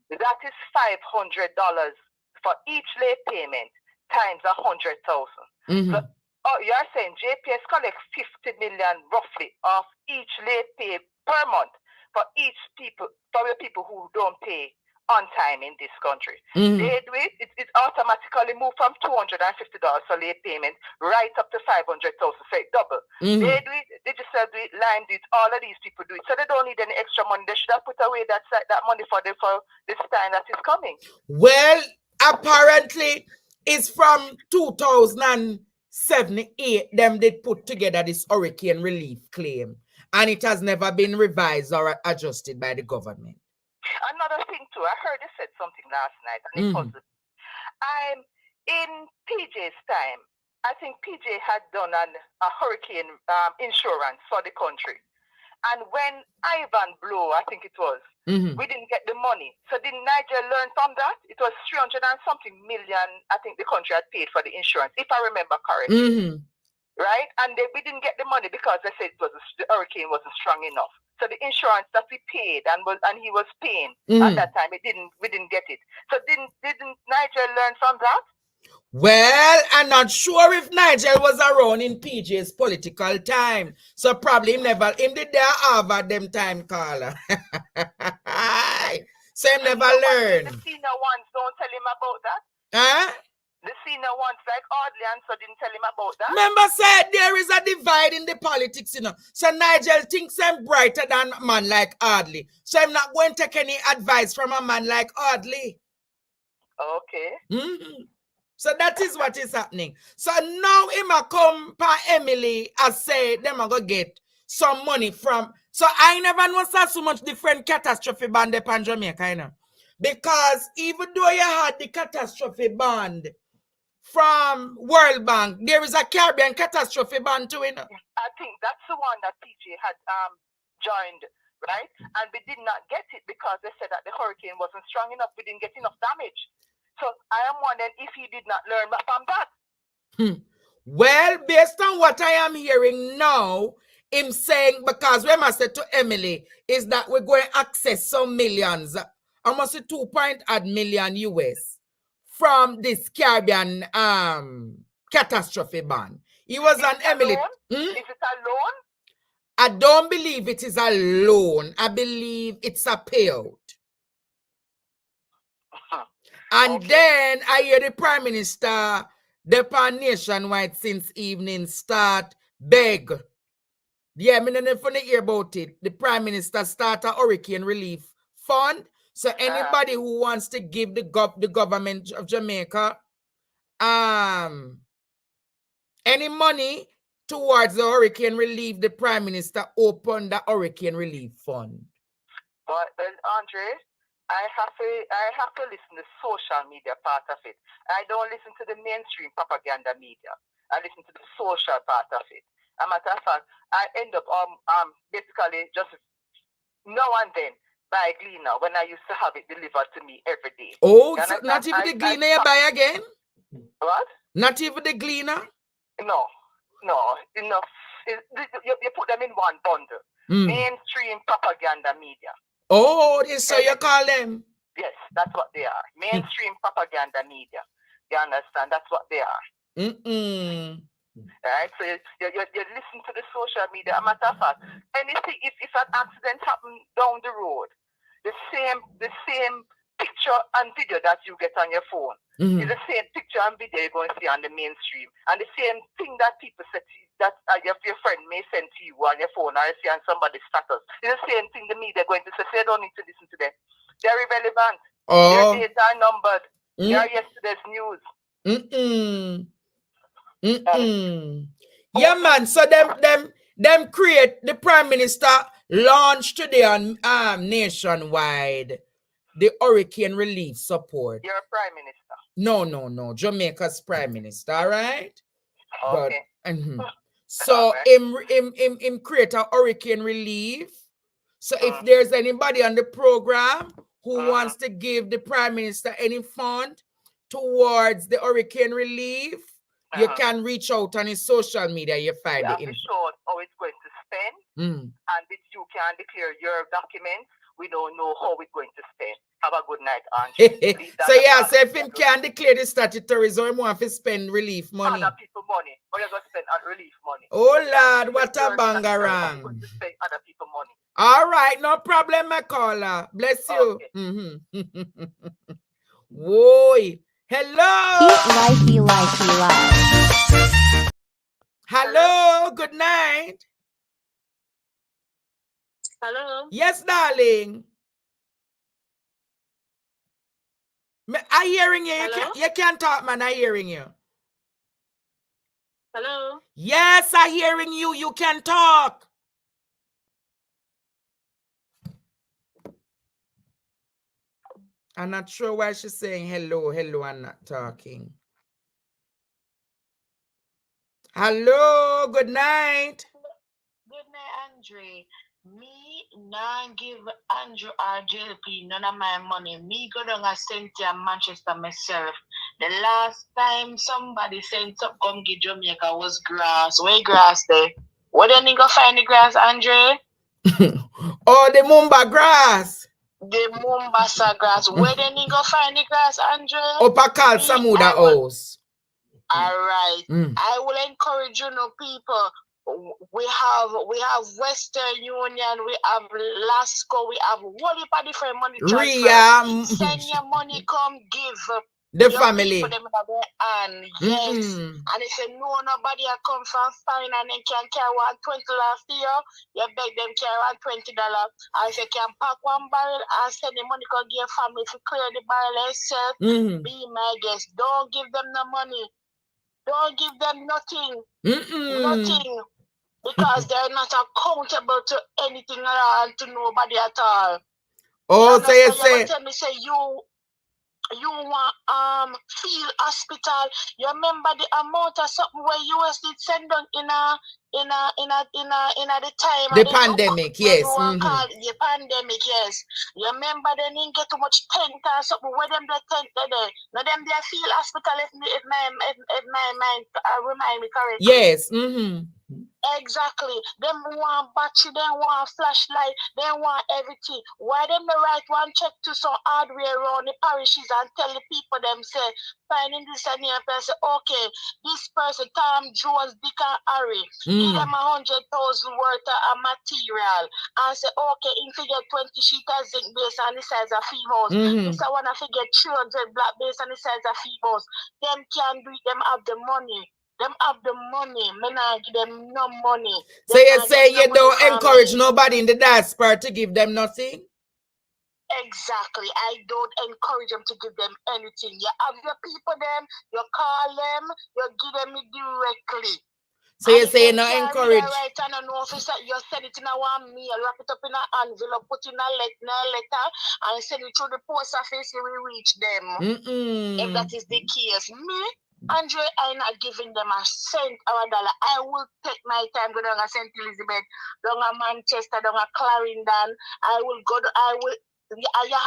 That is $500 for each late payment times 100,000. So, you're saying JPS collects 50 million roughly of each late pay per month for the people who don't pay on time in this country. They do it automatically move from $250 for late payment right up to 500,000, say double. They do it, Digital do it, Line do it, all of these people do it. So they don't need any extra money. They should have put away that money for this time that is coming. Well, apparently it's from 2007-8 them did put together this hurricane relief claim, and it has never been revised or adjusted by the government. Another thing too, I heard you said something last night, and it puzzled me. In PJ's time, I think PJ had done a hurricane insurance for the country. And when Ivan blew, I think it was, we didn't get the money. So did Niger learn from that? It was 300 and something million, I think the country had paid for the insurance, if I remember correctly. Right? And we didn't get the money because they said the hurricane wasn't strong enough. So the insurance that we paid and he was paying at that time, we didn't get it. So didn't Niger learn from that? Well, I'm not sure if Nigel was around in PJ's political time. So probably him did their Harvard them time, caller. So him never learned. The senior ones don't tell him about that? Huh? The senior ones like Audley and so didn't tell him about that? Remember said there is a divide in the politics, you know. So Nigel thinks I'm brighter than a man like Audley. So I'm not going to take any advice from a man like Audley. Okay. So that is what is happening. So now him a come pa Emily and say them a go get some money from. So I never know so much different catastrophe band upon Jamaica, you know. Because even though you had the catastrophe band from World Bank, there is a Caribbean catastrophe band too, you know. I think that's the one that PJ had joined, right? And we did not get it because they said that the hurricane wasn't strong enough. We didn't get enough damage. So I am wondering if he did not learn from that. Well, based on what I am hearing now, him saying, because when I said to Emily, is that we're going to access some millions, almost 2.8 million US from this Caribbean catastrophe band. He was on Emily. Is it a loan? I don't believe it is a loan. I believe it's a payout. And then I hear the Prime Minister, the nationwide since evening start beg. Yeah, I mean, if you hear about it, the Prime Minister start a hurricane relief fund. So anybody who wants to give the government of Jamaica any money towards the hurricane relief, the Prime Minister opened the hurricane relief fund. But Andre, I have to listen to the social media part of it. I don't listen to the mainstream propaganda media. I listen to the social part of it. As a matter of fact, I end up basically just now and then buy Gleaner when I used to have it delivered to me every day. Oh, so not even the Gleaner you buy again? What? Not even the Gleaner? No. You put them in one bundle. Mainstream propaganda media. Oh, so you call them? Yes, that's what they are. Mainstream propaganda media. You understand? That's what they are. Right? So you listen to the social media. As a matter of fact, anything, if an accident happens down the road, the same picture and video that you get on your phone is the same picture and video you're going to see on the mainstream. And the same thing that people say that your friend may send to you on your phone or you see on somebody's status. It's the same thing the media going to say. So you don't need to listen to them. They're irrelevant. Their days are numbered. They are yesterday's news. Yeah, man. So them create the Prime Minister launched today on nationwide the hurricane relief support. You're a Prime Minister. No. Jamaica's Prime Minister, all right? Okay. But, so him create a hurricane relief. So if there's anybody on the program who wants to give the Prime Minister any fund towards the hurricane relief, you can reach out on his social media. You find the info. Sure how it's going to spend, and if you can declare your documents, we don't know how it's going to spend. Have a good night, Andre. So if him can declare the statutory, so him want to spend relief money. Other people money, or you're going to spend relief money. Oh Lord, what a bangarang. Going to spend other people money. All right, no problem, my caller. Bless you. Whoa. Hello. Hello, good night. Hello. Yes, darling. I hearing you. You can't talk, man. I hearing you. Hello. Yes, I hearing you. You can talk. I'm not sure why she's saying hello and not talking. Hello, good night. Good night, Andre. Me not give Andrew or JLP none of my money. Me go down a Cynthia Manchester myself. The last time somebody sent up come get Jamaica was grass. Where grass there? Where then you go find the grass, Andre? Oh, the Mumba grass. The Mombasa grass. Where then you go find the grass, Andre? Upper Carl Samuda house. All right. I will encourage you know people. We have Western Union, we have Lasco, we have what if a different money transfer. Send your money, come give the family. Them yes. And if you know nobody come from fine and then can carry $120 last year, you beg them carry $20. And if you can pack one barrel and send the money come give your family to clear the barrel yourself, be my guest. Don't give them no money. Don't give them nothing. Nothing. Because they're not accountable to anything at all, to nobody at all. Oh, so you say tell me, say you want field hospital. You remember the amount of something where US did send on in the time the pandemic, yes. The pandemic, yes. You remember they didn't get too much tent or something where them they tent there. Now them they field hospital if my mind remind me correctly. Yes. Exactly. Them want battery, they want flashlight, they want everything. Why them the right one check to some hardware around the parishes and tell the people them say, finding this and here, say, okay, this person, Tom, Jones, Dick and Harry, give them 100,000 worth of material and say, okay, in figure 20 sheet of zinc based on the size of females. This I want to figure 300 black based on the size of females. Them can do it, them have the money. Them have the money. Me not give them no money. So you say you don't encourage nobody in the diaspora to give them nothing? Exactly. I don't encourage them to give them anything. You have your people them, you call them, you give them it directly. So you say you not encourage? Right, and an officer, you send it in a one meal, wrap it up in an envelope, put in a letter, and send it through the post office, you will reach them. If that is the case. Me, Andre, I'm not giving them a cent or a dollar. I will take my time, go down to St. Elizabeth, down to Manchester, down to Clarendon. I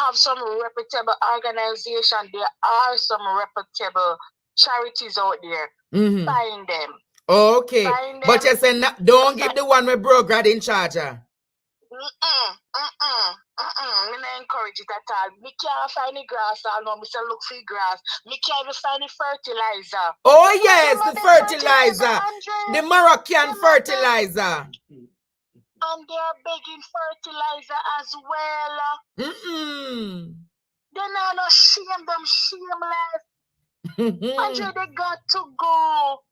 have some reputable organization. There are some reputable charities out there. Find them. Okay. But you say don't give the one with broke grad in charge. Me not encourage it at all. Me can't find the grass or no, me say look for grass. Me can't even find the fertilizer. Oh yes, the fertilizer. The Moroccan fertilizer. And they're begging fertilizer as well. They're not shame, them shameless. Andre, they got to go.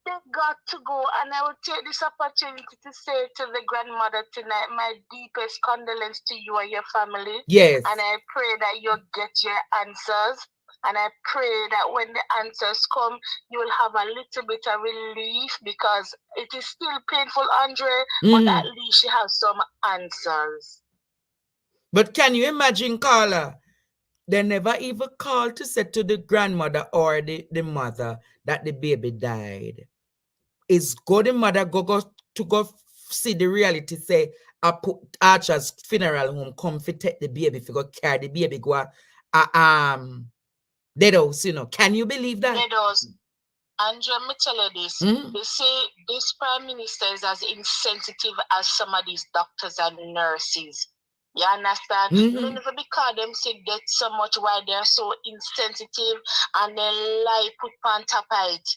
They got to go, and I will take this opportunity to say to the grandmother tonight, my deepest condolence to you and your family. Yes. And I pray that you'll get your answers. And I pray that when the answers come, you will have a little bit of relief, because it is still painful, Andre, but at least you have some answers. But can you imagine, Carla? They never even called to say to the grandmother or the mother that the baby died. It's good the mother go see the reality, say, I put Archer's funeral home, come to take the baby, if you go carry the baby, go dead house, you know. Can you believe that? Dead house. Andre, let me tell you this. They say this prime minister is as insensitive as some of these doctors and nurses. You understand? Never because them say death so much, why they're so insensitive and they lie put on top of it.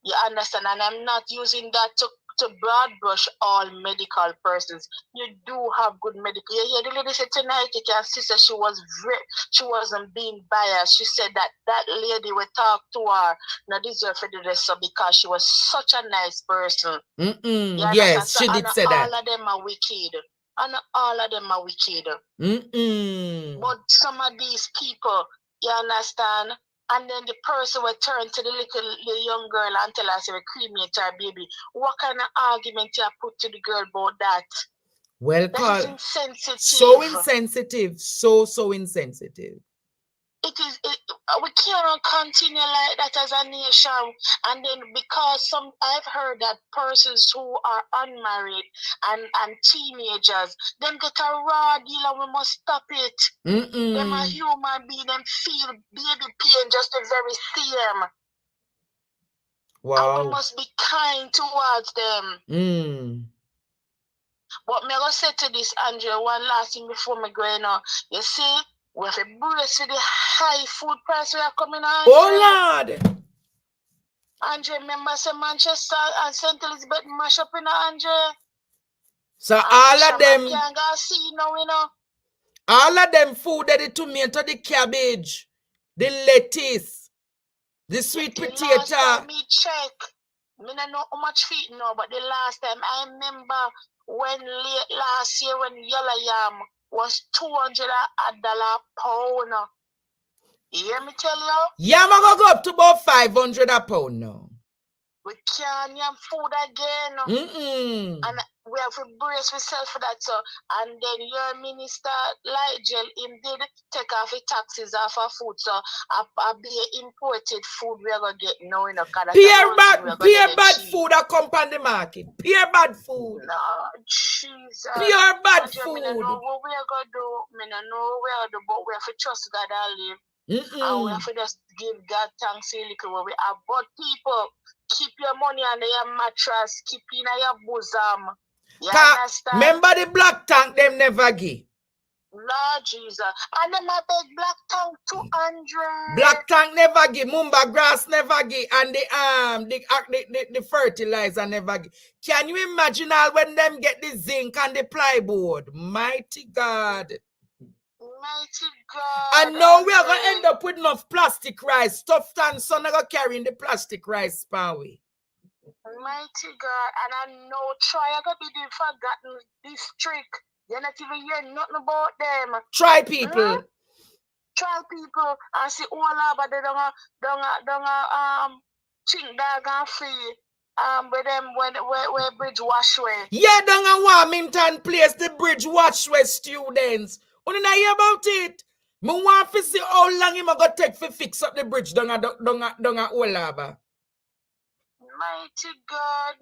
You understand? And I'm not using that to broad brush all medical persons. You do have good medical. You hear the lady said tonight, sister, she wasn't being biased. She said that lady we talked to her not deserve to do this, so because she was such a nice person. Yes, so, she did say that. All of them are wicked. And all of them are wicked. But some of these people, you understand? And then the person will turn to the young girl and tell her, say, cremate her baby. What kind of argument you put to the girl about that? Well, that is insensitive. So insensitive. So insensitive. We can't continue like that as a nation. And then because I've heard that persons who are unmarried and teenagers, them get a raw deal and we must stop it. Them a human being, them feel baby pain just the very same. Wow. And we must be kind towards them. But me go say to this, Andrea, one last thing before me going on. You see, we have a brace with the high food price we are coming on. Oh Lord! Andre, remember say Manchester and St. Elizabeth mash up in Andre. So all of them can't go see now, you know. All of them food, the tomato, the cabbage, the lettuce, the sweet potato. Last time me check, me don't know how much feet now, but the last time I remember when late last year when yellow yam was $200 a pound. You hear me tell you? Yam go up to about $500 a pound now. We can't yam food again. And we have to brace ourselves for that. So, and then your minister, Ligel, him did take off the taxes off of food. So, a be imported food we are going to get now. You know, pure bad food that come on the market. Pure bad food. No, Jesus. Pure bad food. I don't know what we are going to do. I don't know where to do, but we have to trust God and live. And we have to just give God thanks a little what we have. But people, keep your money under your mattress, keep in your bosom. You understand? Remember the black tank them never give. Lord Jesus. And them a big black tank 200. Black tank never give. Mumba grass never give. And the fertilizer never give. Can you imagine all when them get the zinc and the plywood? Mighty God. Mighty God. And now we are going to end up with enough plastic rice. Stuffed and son are going to carry in the plastic rice span way. Mighty God. And I know try to be the forgotten district. You're not even hearing nothing about them. Try people. Try people and see all about they don't think that gonna free with them where bridge washway. Yeah, down a Warmington place, the bridge washway students. When I hear about it, I want to see how long him gonna take to fix up the bridge down a Olaba. Mighty God,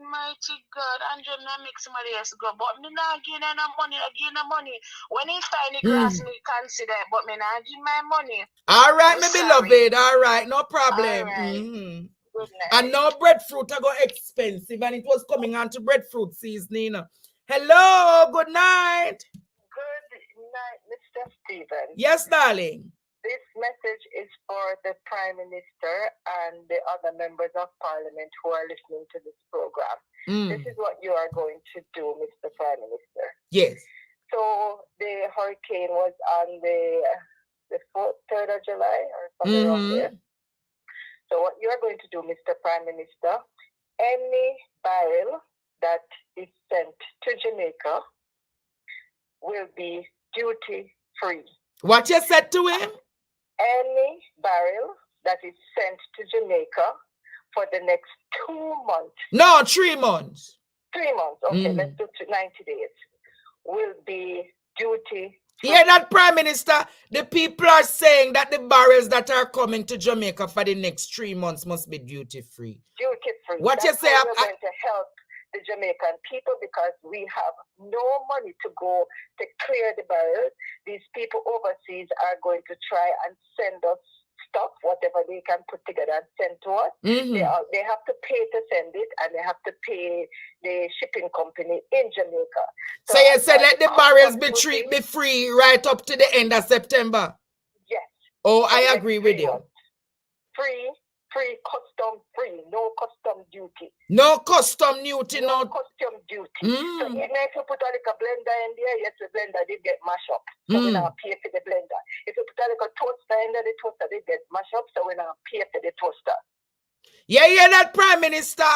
Andrew, not make somebody else go, but me not give no money, money. When he find the grass, me consider, but me not give my money. All right, my beloved, all right, no problem. Right. And now breadfruit are go expensive, and it was coming on to breadfruit season. Hello, good night. Good night, Mr. Stephen. Yes, darling. This message is for the Prime Minister and the other members of Parliament who are listening to this program. This is what you are going to do, Mr. Prime Minister. Yes. So the hurricane was on the 3rd of July or something around there. So what you are going to do, Mr. Prime Minister, any barrel that is sent to Jamaica will be duty-free. What you said to him? Any barrel that is sent to Jamaica for the next 2 months. No, 3 months. 3 months. Okay, let's do 90 days. Will be duty. Yeah, that Prime Minister, the people are saying that the barrels that are coming to Jamaica for the next 3 months must be duty-free. Duty-free. What That's you say? How we're going to help the Jamaican people because we have no money to go to clear the barrels. These people overseas are going to try and send us stuff, whatever they can put together and send to us. They have to pay to send it, and they have to pay the shipping company in Jamaica. So you said let the barrels be free right up to the end of September? Yes. Oh, I agree with you. Free, custom free, no custom duty. No custom duty, no custom duty. So even if you put a little blender in there, yes, the blender did get mashed up. So we now pay for the blender. If you put a little toaster in there, the toaster did get mashed up. So we now pay for the toaster. Yeah, that Prime Minister,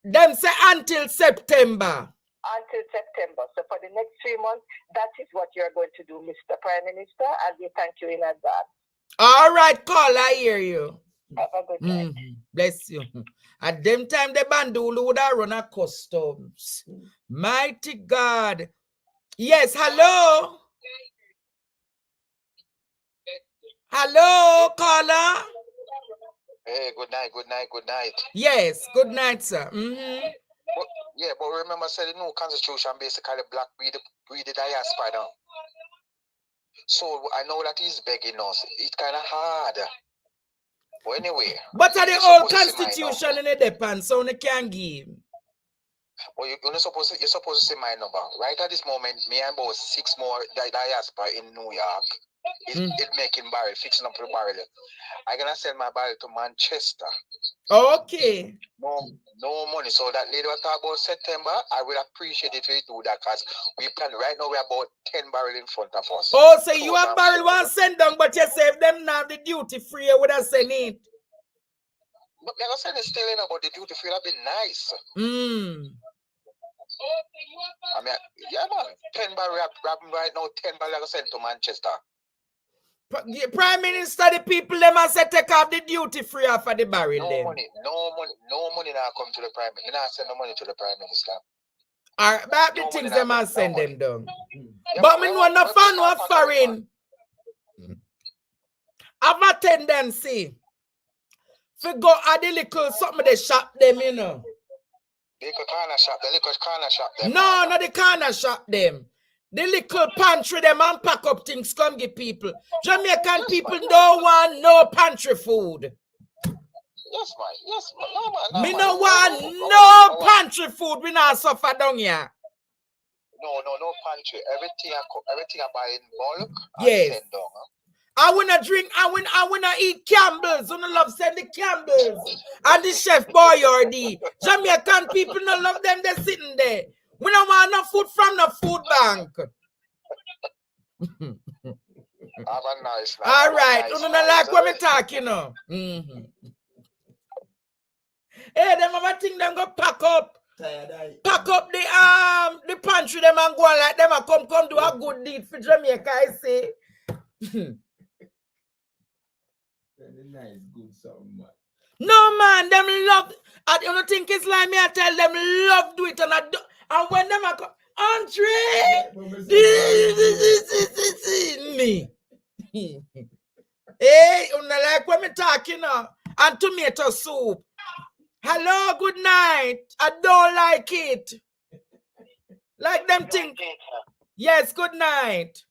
them say until September. Until September. So for the next 3 months, that is what you're going to do, Mr. Prime Minister, and we thank you in advance. All right, call, I hear you. Have a good night. Bless you. At them time, the bandulu would have run a customs. Mighty God. Yes, hello. Hello, caller. Hey, good night. Yes, good night, sir. But remember, said the new constitution basically black breed the diaspora now. So I know that he's begging us. It's kind of hard. But anyway. But are the old constitution in the depend, so they can't give. Well, you're supposed to see my number. Right at this moment, me and about 6 more diaspora in New York. It's making barrel, fixing up the barrel. I'm gonna send my barrel to Manchester. Okay. No money. So that lady was talking about September. I would appreciate it if you do that because we plan right now. We're about 10 barrel in front of us. Oh, so you have barrel one send down, but you save them now the duty free. You would have sent it. But they're saying it's still in about the duty free. That'd be nice. I mean, yeah, man. 10 barrel right now. 10 barrel sent to Manchester. Prime Minister, the people them and say take off the duty free off of the barrel. No money now come to the Prime Minister. Not send no money to the Prime Minister. All right, but the things them and send them down. But me know no fun no foreign. Have a tendency to go at the little something they shop them, you know. The little corner shop them. No, not the corner shop them. The little pantry them and pack up things come give people. Jamaican people don't want no pantry food. Yes, man. Yes, man. No, man. Me no want no pantry food. We not suffer down here. No pantry. Everything I buy in bulk. Yes. I send down. I wanna drink. I wanna eat Campbell's. I love send the Campbell's and the Chef Boyardee. Jamaican people no love them. They're sitting there. We don't want no food from the food bank. Have a nice night. All right. You don't like what me talk, you know. Hey, them mama think them go pack up the pantry them and go on like them and come do a good deed for Jamaica, I say. Very nice, good something, man. No man, them love. I don't think it's like me. I tell them love do it and when them I come, Andre, me. Hey, you know like when me talking now and tomato soup. Hello, good night. I don't like it. Like them think. Yes, good night.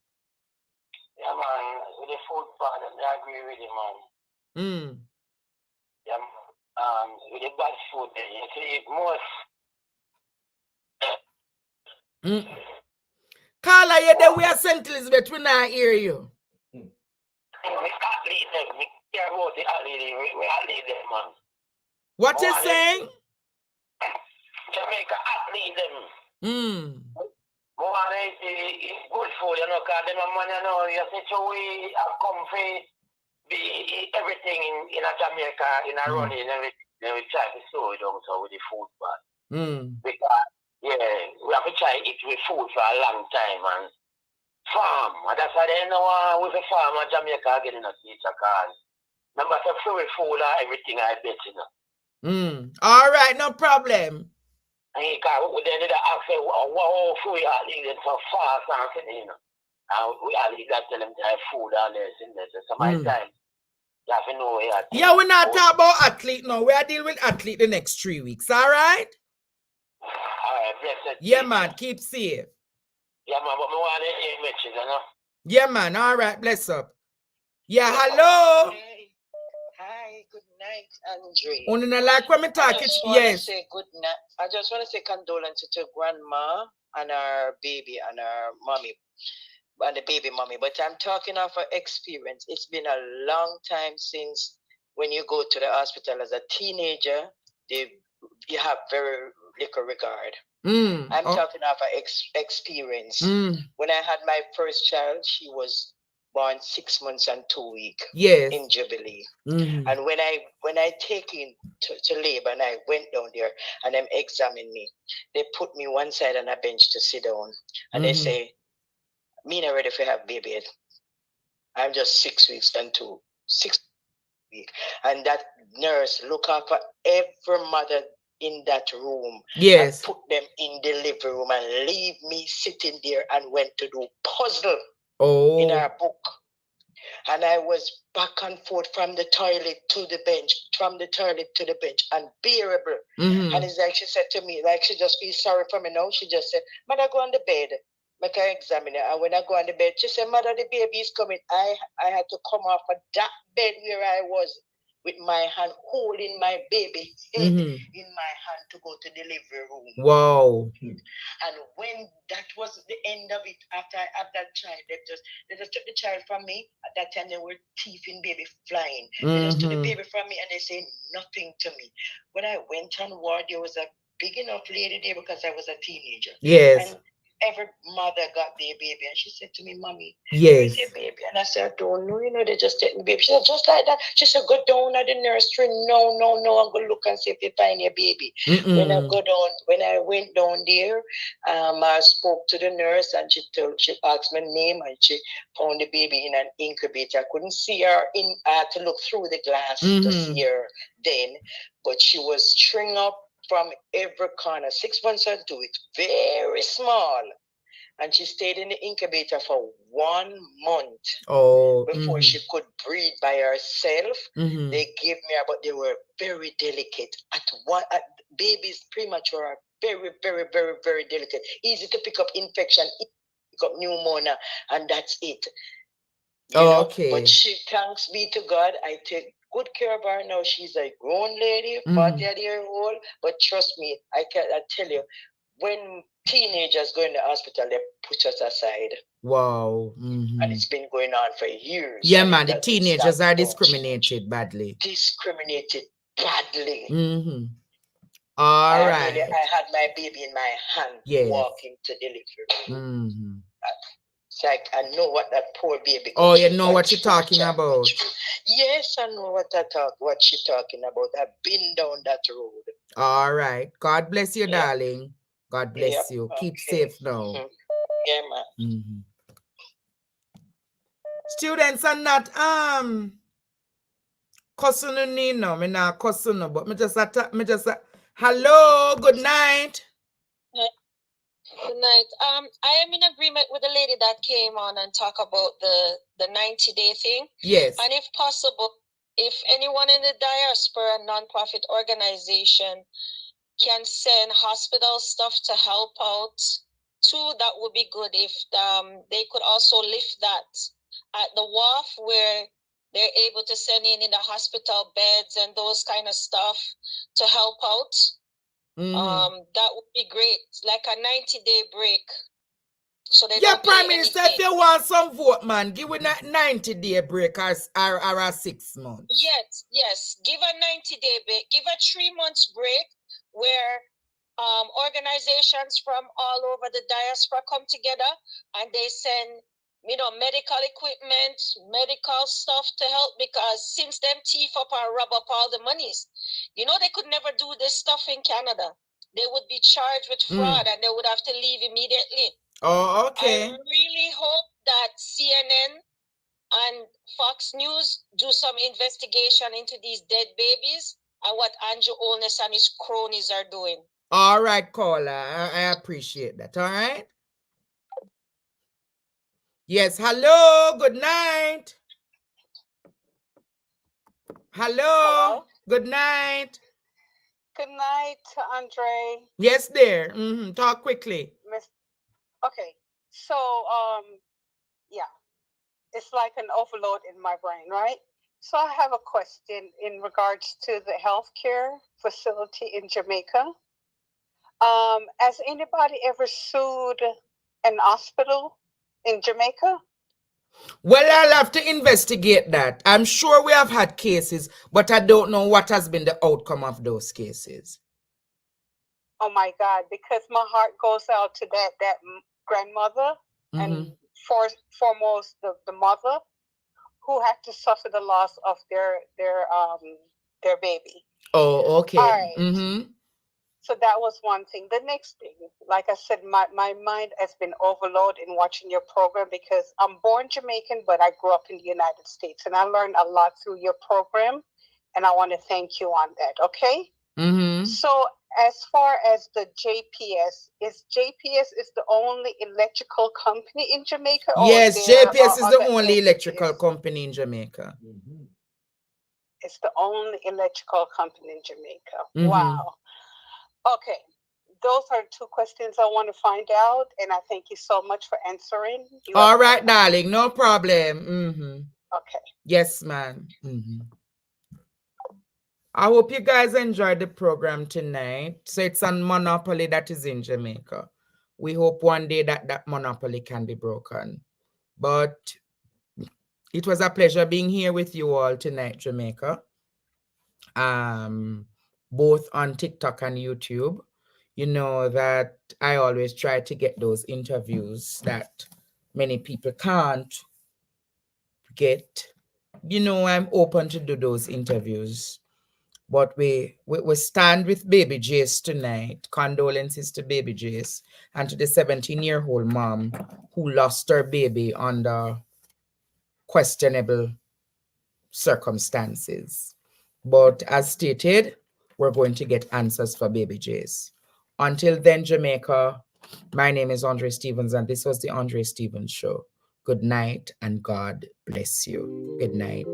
Yeah, man. With the food part, I agree with you, man. Yeah, with the bad food, you see it most. Carla, you there? We are St. Elizabeth. We not hear you. We athlete them. We care about the athlete. We athlete them, man. What you saying? Jamaica athlete them. More it's good food, you know, because them money, you know, you see, so we have come for be everything in Jamaica, in a running and everything. Then we try to slow it down so with the food part. Because, yeah, we have to try eat with food for a long time and farm. And that's why they know with a farm in Jamaica getting a teacher cause. Remember, to free food and everything, I bet, you know. All right, no problem. And you can't, then they ask you, what food you are eating so fast and you know. And we are got tell them to have food and this in there. So my time, you have to know where you are. Yeah, we're not talking about athlete now. We are dealing with athlete the next 3 weeks, all right? All right, blessed. Yeah, man, keep safe. Yeah, man, but I want to hear messages, you know? Yeah, man, all right, bless up. Yeah, hello. Hi, good night, Andre. Only not like when me talk it. Yes. Say good night. I just want to say condolences to grandma and her baby and her mommy and the baby mommy. But I'm talking of an experience. It's been a long time since when you go to the hospital as a teenager, you have very little regard. I'm talking of an experience. When I had my first child, she was born 6 months and 2 weeks in Jubilee. And when I take in to labor and I went down there and them examined me, they put me one side on a bench to sit down and they say, me not ready for have baby yet. I'm just 6 weeks and 6 weeks. And that nurse look after every mother in that room. And put them in the living room and leave me sitting there and went to do puzzle in our book. And I was back and forth from the toilet to the bench, from the toilet to the bench, unbearable. And it's like she said to me, like she just feels sorry for me now. She just said, Mother, go on the bed. Make her examine her. And when I go on the bed, she said, Mother, the baby is coming. I had to come off of that bed where I was with my hand holding my baby head in my hand to go to the delivery room. Wow. And when that was the end of it, after I had that child, they just took the child from me. At that time, they were thieving baby flying. They just took the baby from me and they said nothing to me. When I went on ward, there was a big enough lady there because I was a teenager. Yes. And every mother got their baby, and she said to me, Mommy, yes, where's your baby? And I said, I don't know, they just take the baby. She said, just like that. She said, go down at the nursery. No, I'm going to look and see if you find your baby. When I went down there, I spoke to the nurse, and she asked my name, and she found the baby in an incubator. I couldn't see her I had to look through the glass to see her then, but she was string up from every corner, 6 months and 2 weeks, very small. And she stayed in the incubator for 1 month before she could breathe by herself. They gave me her, but they were very delicate. Babies premature are very, very, very, very delicate. Easy to pick up infection, pick up pneumonia, and that's it. You know? But thanks be to God, I take good care of her now. She's a grown lady, 40-year-old. But trust me, I tell you, when teenagers go in the hospital, they push us aside. Wow. And it's been going on for years. Yeah, man, the teenagers are discriminated badly. Discriminated badly. All right. I had my baby in my hand walking to delivery. It's like I know what that poor baby. Oh, you know what you're talking about. Yes, I know what she's talking about. I've been down that road. All right. God bless you, darling. God bless you. Keep safe now. Yeah, man. Students are not cussing me no. Me not cussing no, but me just hello, good night. Good night. I am in agreement with the lady that came on and talk about the 90-day thing. Yes. And if possible, if anyone in the diaspora non-profit organization can send hospital stuff to help out too, that would be good. If they could also lift that at the wharf where they're able to send in the hospital beds and those kind of stuff to help out. That would be great, like a 90-day break. So they don't Prime Minister, if you want some vote, man, give it a 90-day break or a 6 months. Yes. Give a 90-day break. Give a 3 months break where organizations from all over the diaspora come together and they send, medical equipment, medical stuff to help, because since them thief up and rub up all the monies, they could never do this stuff in Canada. They would be charged with fraud and they would have to leave immediately. Oh, okay. I really hope that CNN and Fox News do some investigation into these dead babies and what Andrew Olness and his cronies are doing. All right, caller. I appreciate that. All right. Yes. Hello. Good night. Hello. Good night. Good night, Andre. Yes, dear. Talk quickly. Okay. So, it's like an overload in my brain, right? So I have a question in regards to the healthcare facility in Jamaica. Has anybody ever sued an hospital in Jamaica? Well, I'll have to investigate that. I'm sure we have had cases, but I don't know what has been the outcome of those cases. Oh my God, because my heart goes out to that grandmother and foremost the mother who had to suffer the loss of their baby. Oh, okay. All right. So that was one thing. The next thing, like I said, my mind has been overloaded in watching your program because I'm born Jamaican, but I grew up in the United States, and I learned a lot through your program, and I want to thank you on that, okay? So as far as the JPS is the only electrical company in Jamaica? Yes, JPS is the only electrical company in Jamaica. It's the only electrical company in Jamaica. Wow. Okay. Those are 2 questions I want to find out, and I thank you so much for answering. All right, darling. No problem. Okay. Yes, ma'am. I hope you guys enjoyed the program tonight. So it's on monopoly that is in Jamaica. We hope one day that monopoly can be broken. But it was a pleasure being here with you all tonight, Jamaica. Both on TikTok and YouTube. You know that I always try to get those interviews that many people can't get. I'm open to do those interviews. But we stand with baby Jace tonight. Condolences to baby Jace and to the 17-year-old mom who lost her baby under questionable circumstances. But as stated, we're going to get answers for baby Jace. Until then, Jamaica, my name is Andre Stevens, and this was the Andre Stevens Show. Good night, and God bless you. Good night.